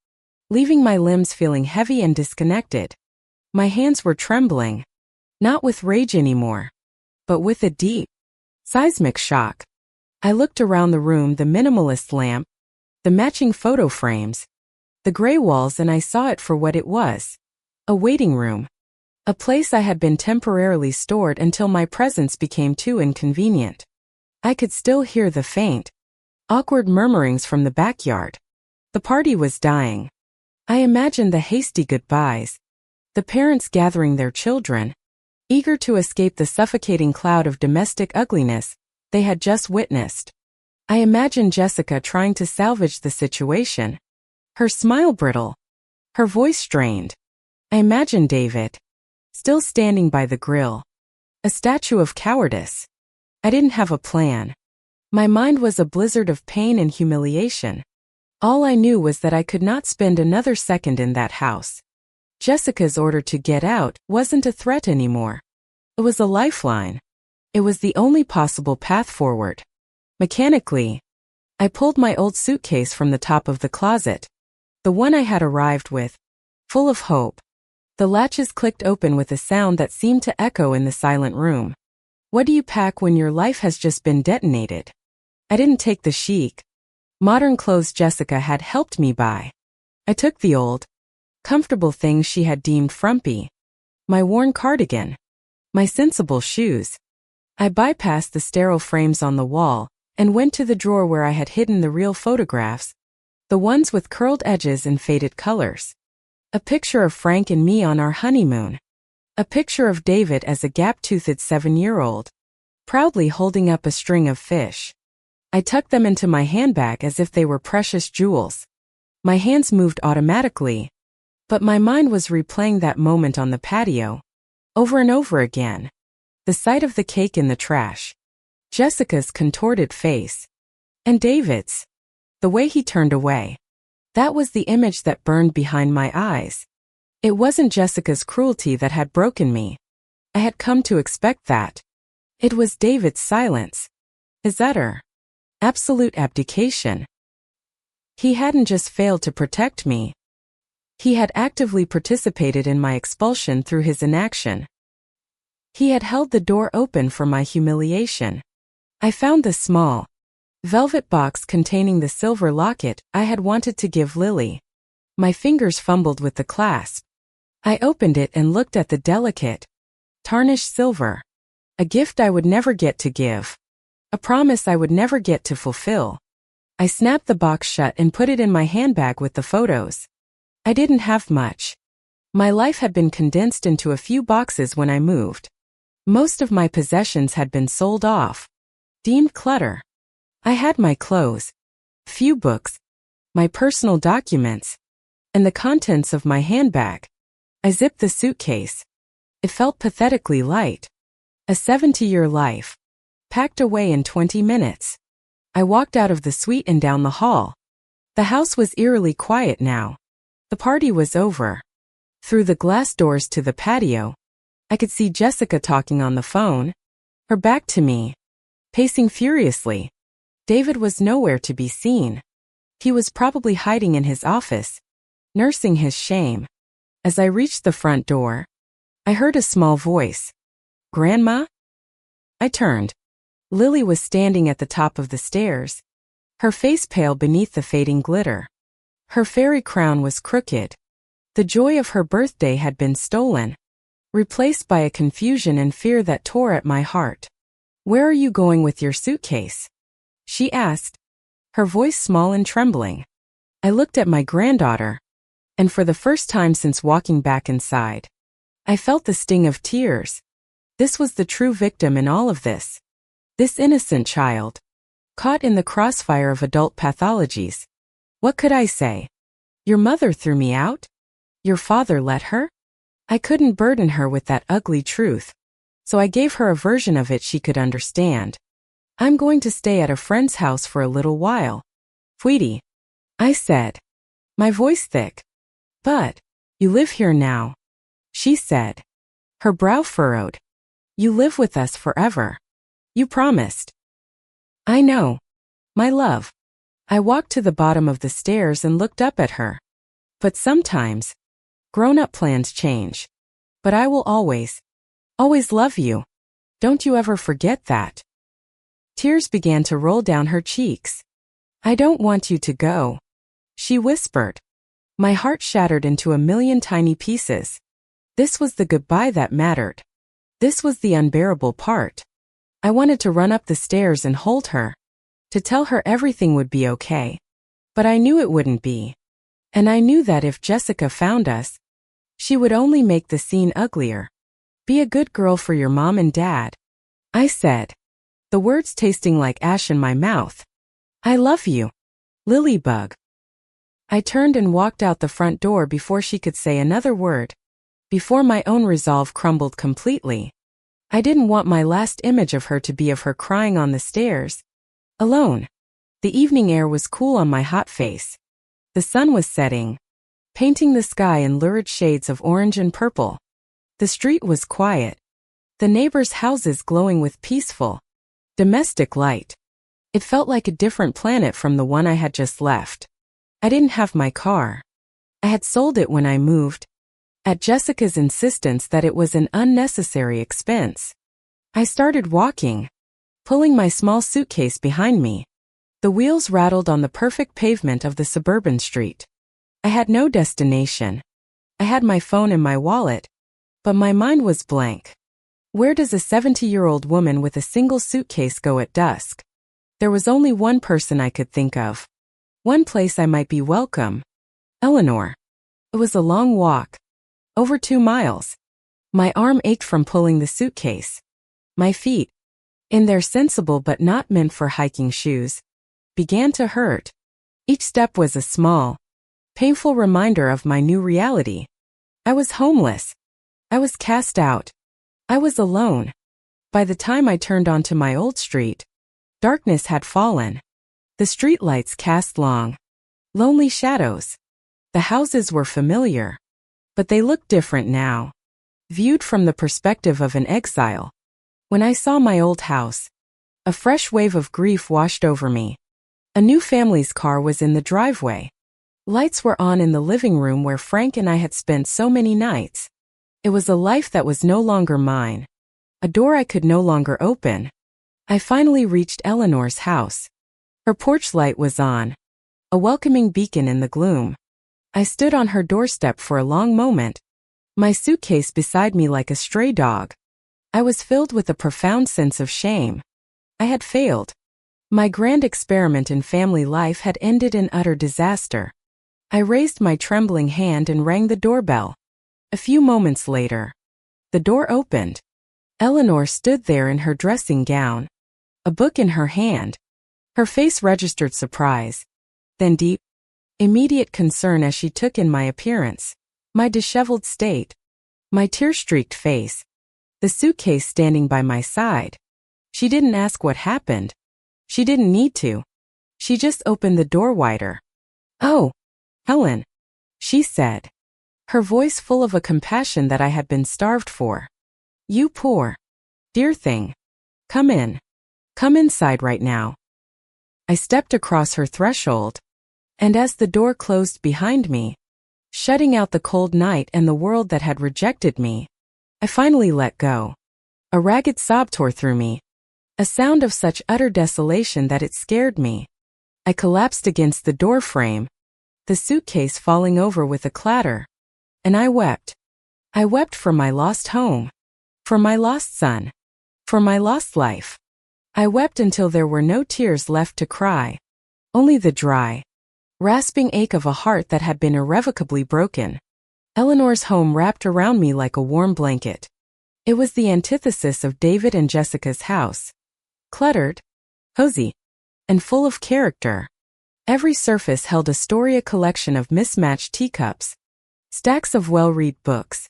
leaving my limbs feeling heavy and disconnected. My hands were trembling, not with rage anymore, but with a deep, seismic shock. I looked around the room, the minimalist lamp, the matching photo frames, the gray walls, and I saw it for what it was. A waiting room. A place I had been temporarily stored until my presence became too inconvenient. I could still hear the faint, awkward murmurings from the backyard. The party was dying. I imagined the hasty goodbyes, the parents gathering their children, eager to escape the suffocating cloud of domestic ugliness they had just witnessed. I imagined Jessica trying to salvage the situation, her smile brittle, her voice strained. I imagined David, still standing by the grill, a statue of cowardice. I didn't have a plan. My mind was a blizzard of pain and humiliation. All I knew was that I could not spend another second in that house. Jessica's order to get out wasn't a threat anymore. It was a lifeline. It was the only possible path forward. Mechanically, I pulled my old suitcase from the top of the closet, the one I had arrived with, full of hope. The latches clicked open with a sound that seemed to echo in the silent room. What do you pack when your life has just been detonated? I didn't take the chic, modern clothes Jessica had helped me buy. I took the old, comfortable things she had deemed frumpy. My worn cardigan, my sensible shoes. I bypassed the sterile frames on the wall and went to the drawer where I had hidden the real photographs, the ones with curled edges and faded colors. A picture of Frank and me on our honeymoon. A picture of David as a gap-toothed 7-year-old, proudly holding up a string of fish. I tucked them into my handbag as if they were precious jewels. My hands moved automatically, but my mind was replaying that moment on the patio, over and over again. The sight of the cake in the trash, Jessica's contorted face, and David's, the way he turned away. That was the image that burned behind my eyes. It wasn't Jessica's cruelty that had broken me. I had come to expect that. It was David's silence. His utter, absolute abdication. He hadn't just failed to protect me. He had actively participated in my expulsion through his inaction. He had held the door open for my humiliation. I found the small, velvet box containing the silver locket I had wanted to give Lily. My fingers fumbled with the clasp. I opened it and looked at the delicate, tarnished silver. A gift I would never get to give. A promise I would never get to fulfill. I snapped the box shut and put it in my handbag with the photos. I didn't have much. My life had been condensed into a few boxes when I moved. Most of my possessions had been sold off, deemed clutter. I had my clothes, few books, my personal documents, and the contents of my handbag. I zipped the suitcase. It felt pathetically light. A 70-year life, packed away in 20 minutes. I walked out of the suite and down the hall. The house was eerily quiet now. The party was over. Through the glass doors to the patio, I could see Jessica talking on the phone, her back to me, pacing furiously. David was nowhere to be seen. He was probably hiding in his office, nursing his shame. As I reached the front door, I heard a small voice. "Grandma?" I turned. Lily was standing at the top of the stairs, her face pale beneath the fading glitter. Her fairy crown was crooked. The joy of her birthday had been stolen, replaced by a confusion and fear that tore at my heart. "Where are you going with your suitcase?" she asked, her voice small and trembling. I looked at my granddaughter, and for the first time since walking back inside, I felt the sting of tears. This was the true victim in all of this. This innocent child, caught in the crossfire of adult pathologies. What could I say? Your mother threw me out? Your father let her? I couldn't burden her with that ugly truth, so I gave her a version of it she could understand. "I'm going to stay at a friend's house for a little while, Sweetie," I said, my voice thick. "But, you live here now," she said, her brow furrowed. "You live with us forever. You promised." "I know, my love." I walked to the bottom of the stairs and looked up at her. "But sometimes, grown-up plans change. But I will always, always love you. Don't you ever forget that." Tears began to roll down her cheeks. "I don't want you to go," she whispered. My heart shattered into a million tiny pieces. This was the goodbye that mattered. This was the unbearable part. I wanted to run up the stairs and hold her, to tell her everything would be okay. But I knew it wouldn't be. And I knew that if Jessica found us, she would only make the scene uglier. "Be a good girl for your mom and dad," I said, the words tasting like ash in my mouth. "I love you, Lilybug." I turned and walked out the front door before she could say another word, before my own resolve crumbled completely. I didn't want my last image of her to be of her crying on the stairs, alone. The evening air was cool on my hot face. The sun was setting, painting the sky in lurid shades of orange and purple. The street was quiet, the neighbors' houses glowing with peaceful, domestic light. It felt like a different planet from the one I had just left. I didn't have my car. I had sold it when I moved, at Jessica's insistence that it was an unnecessary expense. I started walking, pulling my small suitcase behind me. The wheels rattled on the perfect pavement of the suburban street. I had no destination. I had my phone and my wallet, but my mind was blank. Where does a 70-year-old woman with a single suitcase go at dusk? There was only one person I could think of. One place I might be welcome. Eleanor. It was a long walk. Over 2 miles. My arm ached from pulling the suitcase. My feet, in their sensible but not meant for hiking shoes, began to hurt. Each step was a small, painful reminder of my new reality. I was homeless. I was cast out. I was alone. By the time I turned onto my old street, darkness had fallen. The streetlights cast long, lonely shadows. The houses were familiar, but they looked different now. viewed from the perspective of an exile. When I saw my old house, a fresh wave of grief washed over me. A new family's car was in the driveway. Lights were on in the living room where Frank and I had spent so many nights. It was a life that was no longer mine. A door I could no longer open. I finally reached Eleanor's house. Her porch light was on, a welcoming beacon in the gloom. I stood on her doorstep for a long moment, my suitcase beside me like a stray dog. I was filled with a profound sense of shame. I had failed. My grand experiment in family life had ended in utter disaster. I raised my trembling hand and rang the doorbell. A few moments later, the door opened. Eleanor stood there in her dressing gown, a book in her hand. Her face registered surprise, then deep, immediate concern as she took in my appearance, my disheveled state, my tear-streaked face, the suitcase standing by my side. She didn't ask what happened. She didn't need to. She just opened the door wider. "Oh, Helen," she said, her voice full of a compassion that I had been starved for. "You poor, dear thing. Come in. Come inside right now." I stepped across her threshold, and as the door closed behind me, shutting out the cold night and the world that had rejected me, I finally let go. A ragged sob tore through me, a sound of such utter desolation that it scared me. I collapsed against the door frame, the suitcase falling over with a clatter, and I wept. I wept for my lost home, for my lost son, for my lost life. I wept until there were no tears left to cry, only the dry, rasping ache of a heart that had been irrevocably broken. Eleanor's home wrapped around me like a warm blanket. It was the antithesis of David and Jessica's house. Cluttered, cozy, and full of character. Every surface held a story, a collection of mismatched teacups, stacks of well-read books,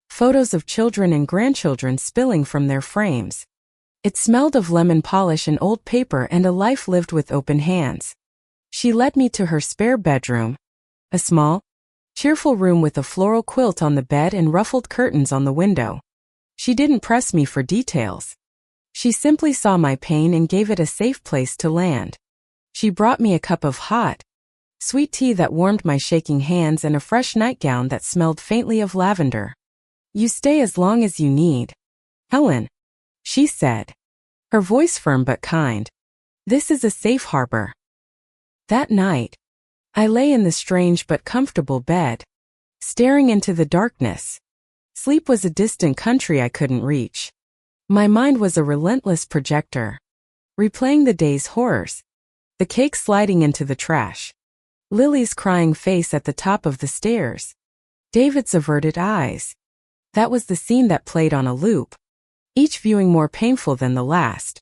photos of children and grandchildren spilling from their frames. It smelled of lemon polish and old paper and a life lived with open hands. She led me to her spare bedroom, a small, cheerful room with a floral quilt on the bed and ruffled curtains on the window. She didn't press me for details. She simply saw my pain and gave it a safe place to land. She brought me a cup of hot, sweet tea that warmed my shaking hands and a fresh nightgown that smelled faintly of lavender. "You stay as long as you need, Helen," she said, her voice firm but kind. "This is a safe harbor." That night, I lay in the strange but comfortable bed, staring into the darkness. Sleep was a distant country I couldn't reach. My mind was a relentless projector, replaying the day's horrors. The cake sliding into the trash, Lily's crying face at the top of the stairs, David's averted eyes. That was the scene that played on a loop, each viewing more painful than the last.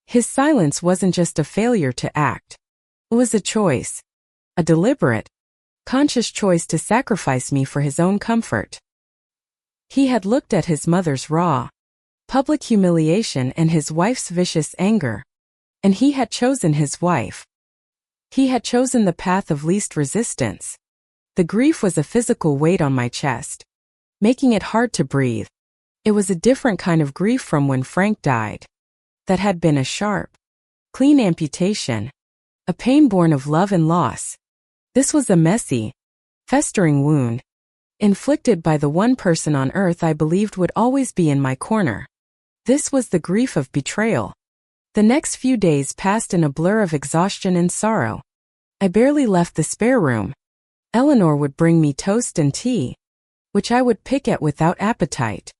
His silence wasn't just a failure to act. It was a choice, a deliberate, conscious choice to sacrifice me for his own comfort. He had looked at his mother's raw, public humiliation and his wife's vicious anger, and he had chosen his wife. He had chosen the path of least resistance. The grief was a physical weight on my chest, making it hard to breathe. It was a different kind of grief from when Frank died. That had been a sharp, clean amputation, a pain born of love and loss. This was a messy, festering wound, inflicted by the one person on earth I believed would always be in my corner. This was the grief of betrayal. The next few days passed in a blur of exhaustion and sorrow. I barely left the spare room. Eleanor would bring me toast and tea, which I would pick at without appetite.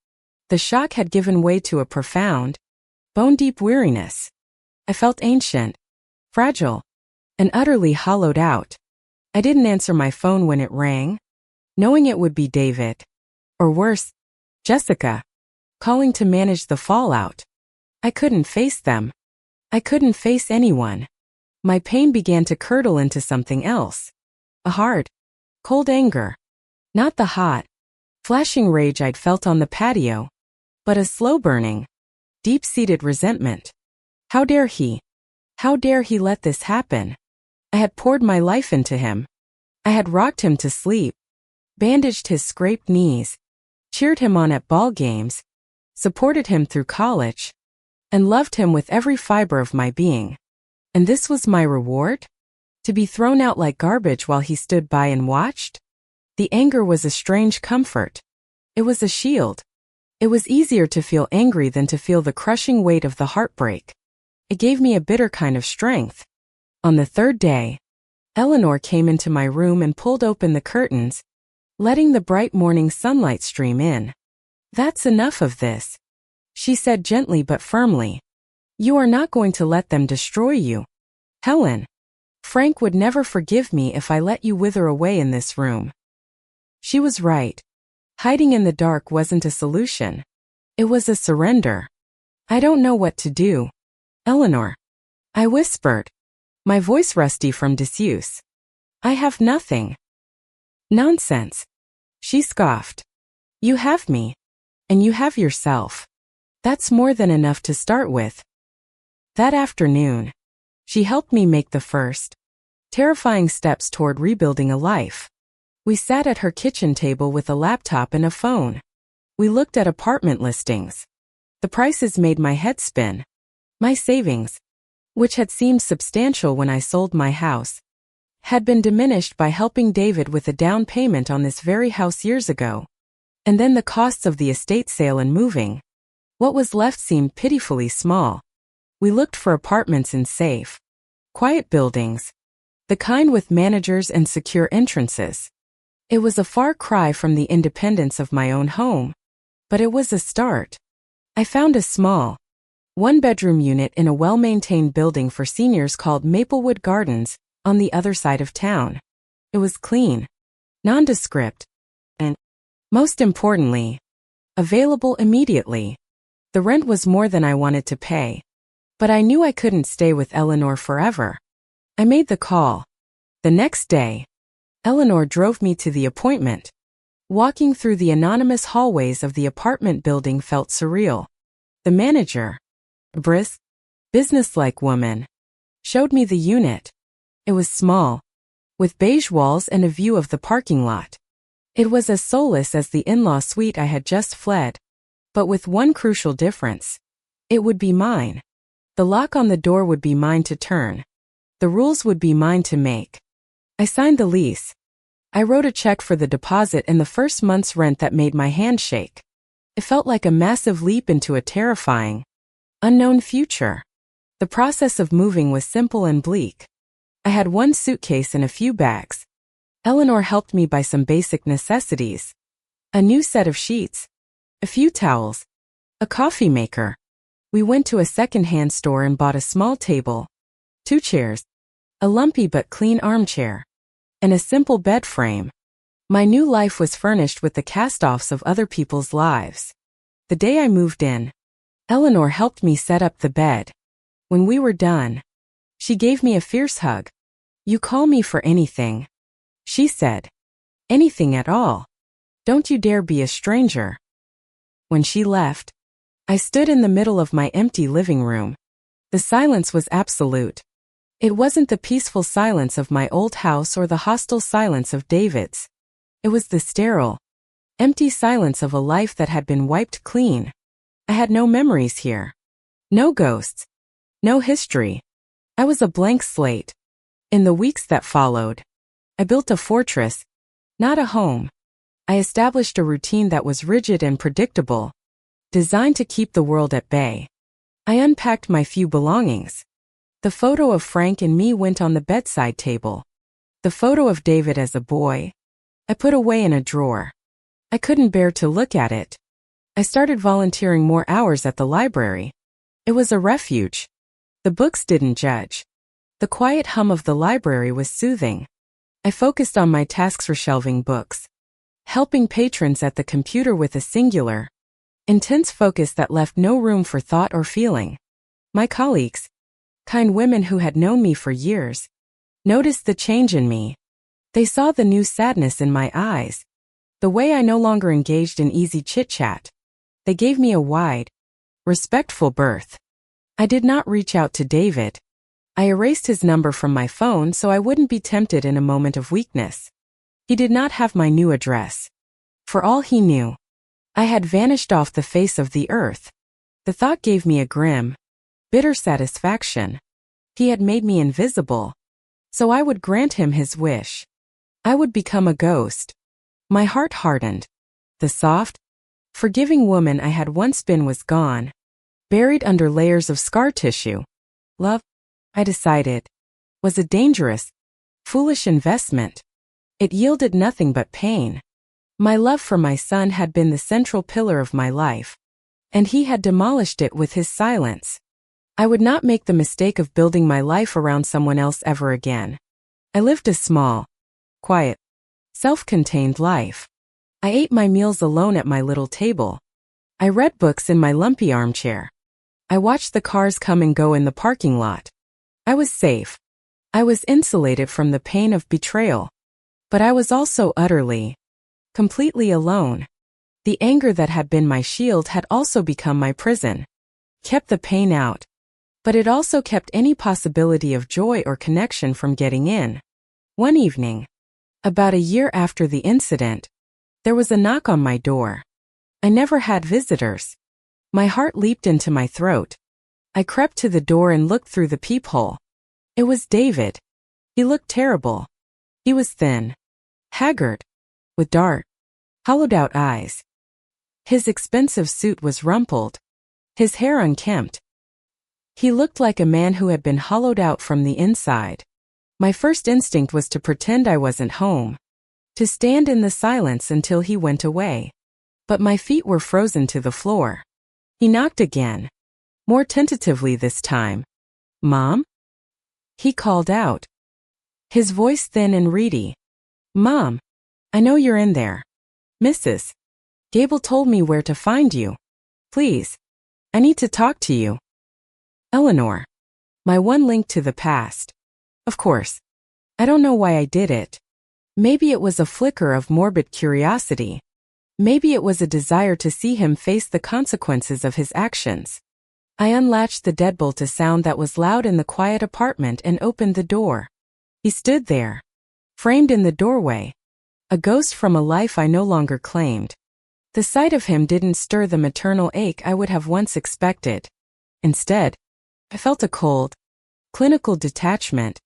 The shock had given way to a profound, bone-deep weariness. I felt ancient, fragile, and utterly hollowed out. I didn't answer my phone when it rang, knowing it would be David, or worse, Jessica, calling to manage the fallout. I couldn't face them. I couldn't face anyone. My pain began to curdle into something else. A hard, cold anger. Not the hot, flashing rage I'd felt on the patio, but a slow-burning, deep-seated resentment. How dare he? How dare he let this happen? I had poured my life into him. I had rocked him to sleep, bandaged his scraped knees, cheered him on at ball games, supported him through college, and loved him with every fiber of my being. And this was my reward? To be thrown out like garbage while he stood by and watched? The anger was a strange comfort. It was a shield. It was easier to feel angry than to feel the crushing weight of the heartbreak. It gave me a bitter kind of strength. On the third day, Eleanor came into my room and pulled open the curtains, letting the bright morning sunlight stream in. "That's enough of this," she said gently but firmly. "You are not going to let them destroy you, Helen. Frank would never forgive me if I let you wither away in this room." She was right. Hiding in the dark wasn't a solution. It was a surrender. "I don't know what to do, Eleanor," I whispered, my voice rusty from disuse. "I have nothing." "Nonsense," she scoffed. "You have me, and you have yourself. That's more than enough to start with." That afternoon, she helped me make the first, terrifying steps toward rebuilding a life. We sat at her kitchen table with a laptop and a phone. We looked at apartment listings. The prices made my head spin. My savings, which had seemed substantial when I sold my house, had been diminished by helping David with a down payment on this very house years ago. And then the costs of the estate sale and moving. What was left seemed pitifully small. We looked for apartments in safe, quiet buildings, the kind with managers and secure entrances. It was a far cry from the independence of my own home, but it was a start. I found a small, one-bedroom unit in a well-maintained building for seniors called Maplewood Gardens on the other side of town. It was clean, nondescript, and, most importantly, available immediately. The rent was more than I wanted to pay, but I knew I couldn't stay with Eleanor forever. I made the call. The next day, Eleanor drove me to the appointment. Walking through the anonymous hallways of the apartment building felt surreal. The manager, a brisk, businesslike woman, showed me the unit. It was small, with beige walls and a view of the parking lot. It was as soulless as the in-law suite I had just fled, but with one crucial difference. It would be mine. The lock on the door would be mine to turn. The rules would be mine to make. I signed the lease. I wrote a check for the deposit and the first month's rent that made my hand shake. It felt like a massive leap into a terrifying, unknown future. The process of moving was simple and bleak. I had one suitcase and a few bags. Eleanor helped me buy some basic necessities. A new set of sheets, a few towels, a coffee maker. We went to a second-hand store and bought a small table, 2 chairs, a lumpy but clean armchair, and a simple bed frame. My new life was furnished with the cast-offs of other people's lives. The day I moved in, Eleanor helped me set up the bed. When we were done, she gave me a fierce hug. "You call me for anything," she said. "Anything at all. Don't you dare be a stranger." When she left, I stood in the middle of my empty living room. The silence was absolute. It wasn't the peaceful silence of my old house or the hostile silence of David's. It was the sterile, empty silence of a life that had been wiped clean. I had no memories here. No ghosts. No history. I was a blank slate. In the weeks that followed, I built a fortress, not a home. I established a routine that was rigid and predictable, designed to keep the world at bay. I unpacked my few belongings. The photo of Frank and me went on the bedside table. The photo of David as a boy, I put away in a drawer. I couldn't bear to look at it. I started volunteering more hours at the library. It was a refuge. The books didn't judge. The quiet hum of the library was soothing. I focused on my tasks for shelving books, helping patrons at the computer with a singular, intense focus that left no room for thought or feeling. My colleagues, kind women who had known me for years, noticed the change in me. They saw the new sadness in my eyes, the way I no longer engaged in easy chit-chat. They gave me a wide, respectful berth. I did not reach out to David. I erased his number from my phone so I wouldn't be tempted in a moment of weakness. He did not have my new address. For all he knew, I had vanished off the face of the earth. The thought gave me a grim, bitter satisfaction. He had made me invisible. So I would grant him his wish. I would become a ghost. My heart hardened. The soft, forgiving woman I had once been was gone, buried under layers of scar tissue. Love, I decided, was a dangerous, foolish investment. It yielded nothing but pain. My love for my son had been the central pillar of my life, and he had demolished it with his silence. I would not make the mistake of building my life around someone else ever again. I lived a small, quiet, self-contained life. I ate my meals alone at my little table. I read books in my lumpy armchair. I watched the cars come and go in the parking lot. I was safe. I was insulated from the pain of betrayal. But I was also utterly, completely alone. The anger that had been my shield had also become my prison. Kept the pain out. But it also kept any possibility of joy or connection from getting in. One evening, about a year after the incident, there was a knock on my door. I never had visitors. My heart leaped into my throat. I crept to the door and looked through the peephole. It was David. He looked terrible. He was thin, haggard, with dark, hollowed-out eyes. His expensive suit was rumpled, his hair unkempt. He looked like a man who had been hollowed out from the inside. My first instinct was to pretend I wasn't home, to stand in the silence until he went away. But my feet were frozen to the floor. He knocked again, more tentatively this time. "Mom?" He called out, his voice thin and reedy. "Mom, I know you're in there. Mrs. Gable told me where to find you. Please, I need to talk to you." Eleanor. My one link to the past. Of course. I don't know why I did it. Maybe it was a flicker of morbid curiosity. Maybe it was a desire to see him face the consequences of his actions. I unlatched the deadbolt to sound that was loud in the quiet apartment and opened the door. He stood there, framed in the doorway, a ghost from a life I no longer claimed. The sight of him didn't stir the maternal ache I would have once expected. Instead, I felt a cold, clinical detachment,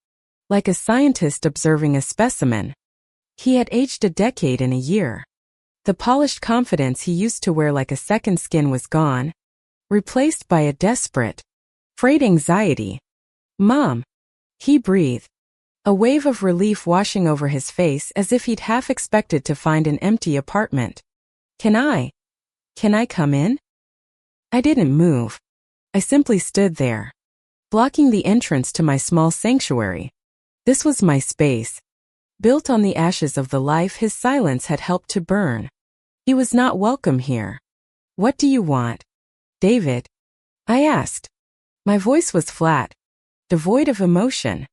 like a scientist observing a specimen. He had aged a decade in a year. The polished confidence he used to wear like a second skin was gone, replaced by a desperate, frayed anxiety. "Mom," he breathed, a wave of relief washing over his face as if he'd half expected to find an empty apartment. Can I come in?" I didn't move. I simply stood there, blocking the entrance to my small sanctuary. This was my space, built on the ashes of the life his silence had helped to burn. He was not welcome here. "What do you want, David?" I asked. My voice was flat, devoid of emotion.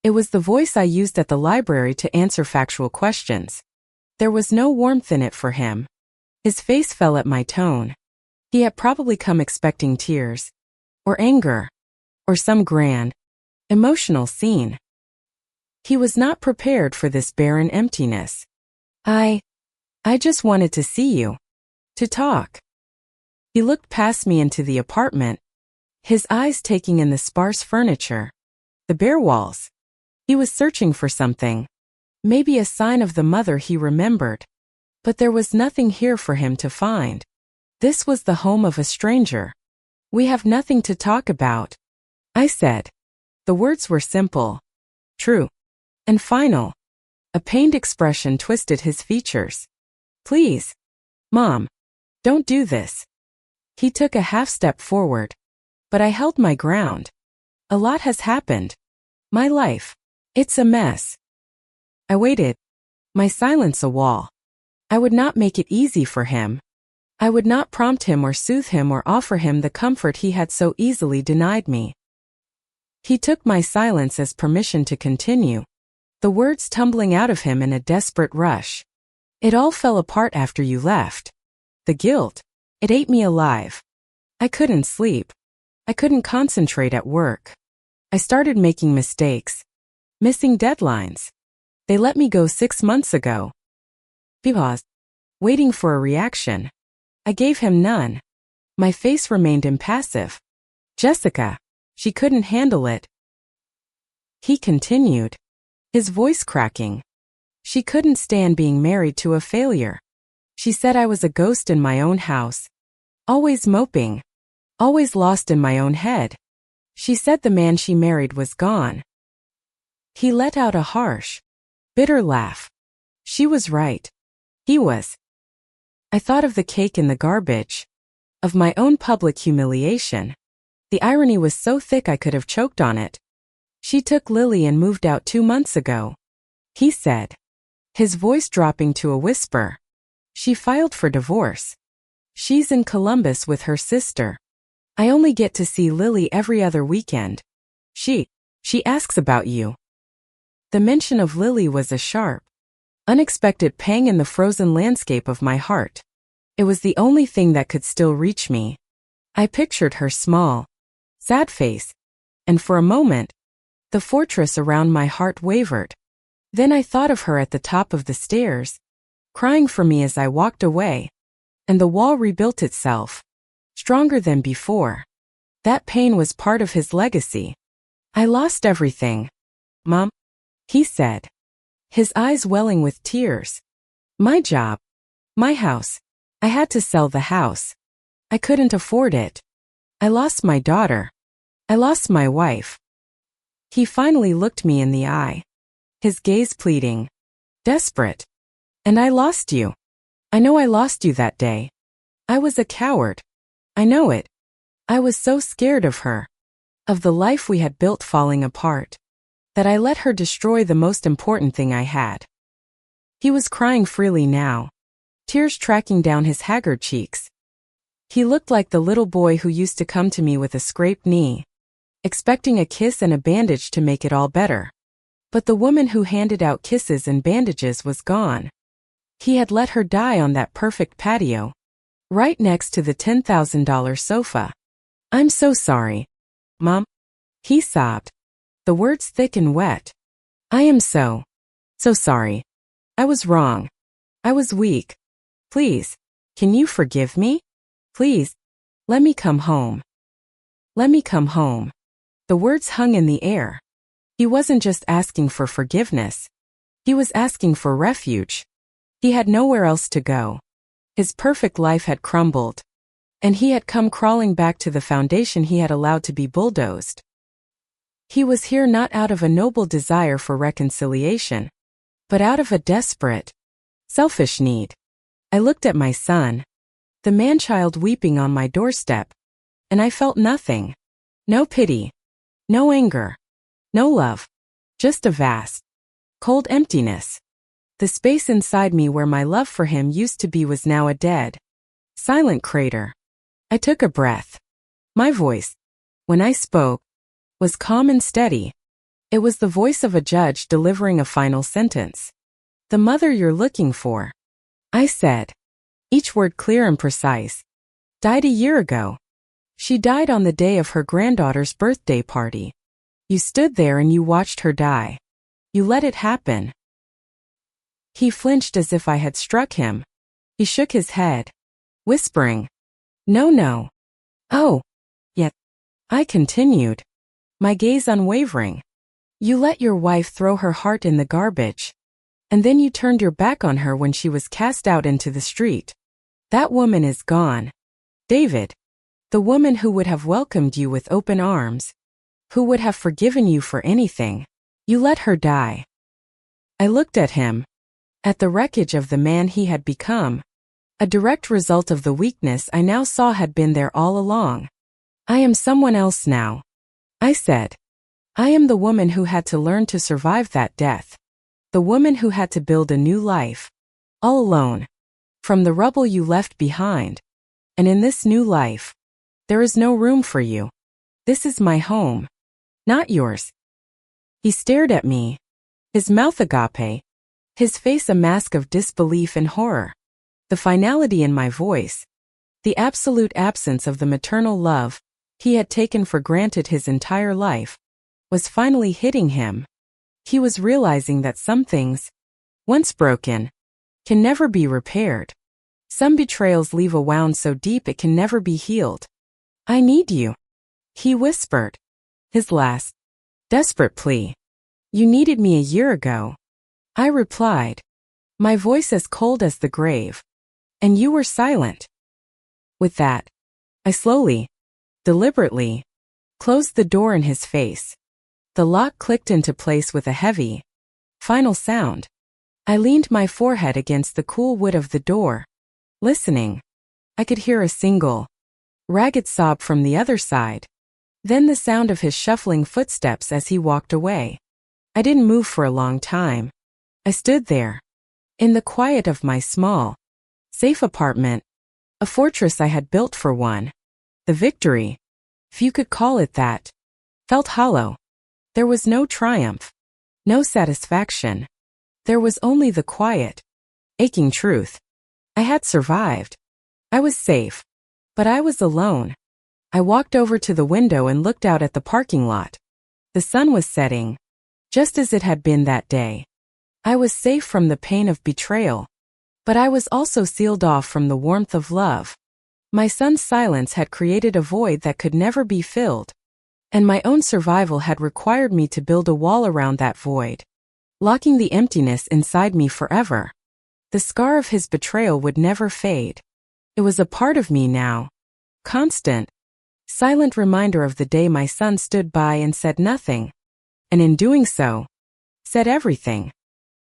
It was the voice I used at the library to answer factual questions. There was no warmth in it for him. His face fell at my tone. He had probably come expecting tears, or anger, or some grand, emotional scene. He was not prepared for this barren emptiness. I just wanted to see you, to talk." He looked past me into the apartment, his eyes taking in the sparse furniture, the bare walls. He was searching for something, maybe a sign of the mother he remembered. But there was nothing here for him to find. This was the home of a stranger. "We have nothing to talk about," I said. The words were simple, true, and final. A pained expression twisted his features. "Please, Mom, don't do this." He took a half-step forward, but I held my ground. "A lot has happened. My life, it's a mess." I waited, my silence a wall. I would not make it easy for him. I would not prompt him or soothe him or offer him the comfort he had so easily denied me. He took my silence as permission to continue, the words tumbling out of him in a desperate rush. "It all fell apart after you left. The guilt, it ate me alive. I couldn't sleep. I couldn't concentrate at work. I started making mistakes, missing deadlines. They let me go 6 months ago." He paused, waiting for a reaction. I gave him none. My face remained impassive. Jessica. She couldn't handle it. He continued, his voice cracking. She couldn't stand being married to a failure. She said I was a ghost in my own house. Always moping. Always lost in my own head. She said the man she married was gone. He let out a harsh, bitter laugh. She was right. He was. I thought of the cake in the garbage. Of my own public humiliation. The irony was so thick I could have choked on it. She took Lily and moved out 2 months ago. He said, his voice dropping to a whisper. She filed for divorce. She's in Columbus with her sister. I only get to see Lily every other weekend. She asks about you. The mention of Lily was a sharp, unexpected pang in the frozen landscape of my heart. It was the only thing that could still reach me. I pictured her small, sad face, and for a moment, the fortress around my heart wavered. Then I thought of her at the top of the stairs, crying for me as I walked away, and the wall rebuilt itself, stronger than before. That pain was part of his legacy. I lost everything. Mom, he said, his eyes welling with tears. My job, my house. I had to sell the house. I couldn't afford it. I lost my daughter. I lost my wife. He finally looked me in the eye, his gaze pleading, desperate. And I lost you. I know I lost you that day. I was a coward. I know it. I was so scared of her, of the life we had built falling apart, that I let her destroy the most important thing I had. He was crying freely now, tears tracking down his haggard cheeks. He looked like the little boy who used to come to me with a scraped knee, expecting a kiss and a bandage to make it all better. But the woman who handed out kisses and bandages was gone. He had let her die on that perfect patio, right next to the $10,000 sofa. I'm so sorry, Mom. He sobbed, the words thick and wet. I am so sorry. I was wrong. I was weak. Please, can you forgive me? Please, let me come home. Let me come home. The words hung in the air. He wasn't just asking for forgiveness. He was asking for refuge. He had nowhere else to go. His perfect life had crumbled, and he had come crawling back to the foundation he had allowed to be bulldozed. He was here not out of a noble desire for reconciliation, but out of a desperate, selfish need. I looked at my son, the man-child weeping on my doorstep, and I felt nothing. No pity. No anger. No love. Just a vast, cold emptiness. The space inside me where my love for him used to be was now a dead, silent crater. I took a breath. My voice, when I spoke, was calm and steady. It was the voice of a judge delivering a final sentence. The mother you're looking for, I said, each word clear and precise, died a year ago. She died on the day of her granddaughter's birthday party. You stood there and you watched her die. You let it happen. He flinched as if I had struck him. He shook his head, whispering, No, no. Oh. Yet. I continued, my gaze unwavering. You let your wife throw her heart in the garbage. And then you turned your back on her when she was cast out into the street. That woman is gone. David. The woman who would have welcomed you with open arms. Who would have forgiven you for anything. You let her die. I looked at him. At the wreckage of the man he had become. A direct result of the weakness I now saw had been there all along. I am someone else now. I said. I am the woman who had to learn to survive that death. The woman who had to build a new life. All alone. From the rubble you left behind. And in this new life, there is no room for you. This is my home. Not yours. He stared at me. His mouth agape. His face a mask of disbelief and horror. The finality in my voice. The absolute absence of the maternal love he had taken for granted his entire life was finally hitting him. He was realizing that some things, once broken, can never be repaired. Some betrayals leave a wound so deep it can never be healed. I need you, he whispered. His last, desperate plea. You needed me a year ago, I replied, my voice as cold as the grave. And you were silent. With that, I slowly, deliberately, closed the door in his face. The lock clicked into place with a heavy, final sound. I leaned my forehead against the cool wood of the door. Listening, I could hear a single, ragged sob from the other side. Then the sound of his shuffling footsteps as he walked away. I didn't move for a long time. I stood there, in the quiet of my small, safe apartment, a fortress I had built for one. The victory, if you could call it that, felt hollow. There was no triumph, no satisfaction. There was only the quiet, aching truth. I had survived. I was safe, but I was alone. I walked over to the window and looked out at the parking lot. The sun was setting, just as it had been that day. I was safe from the pain of betrayal, but I was also sealed off from the warmth of love. My son's silence had created a void that could never be filled, and my own survival had required me to build a wall around that void, locking the emptiness inside me forever. The scar of his betrayal would never fade. It was a part of me now, constant, silent reminder of the day my son stood by and said nothing, and in doing so, said everything.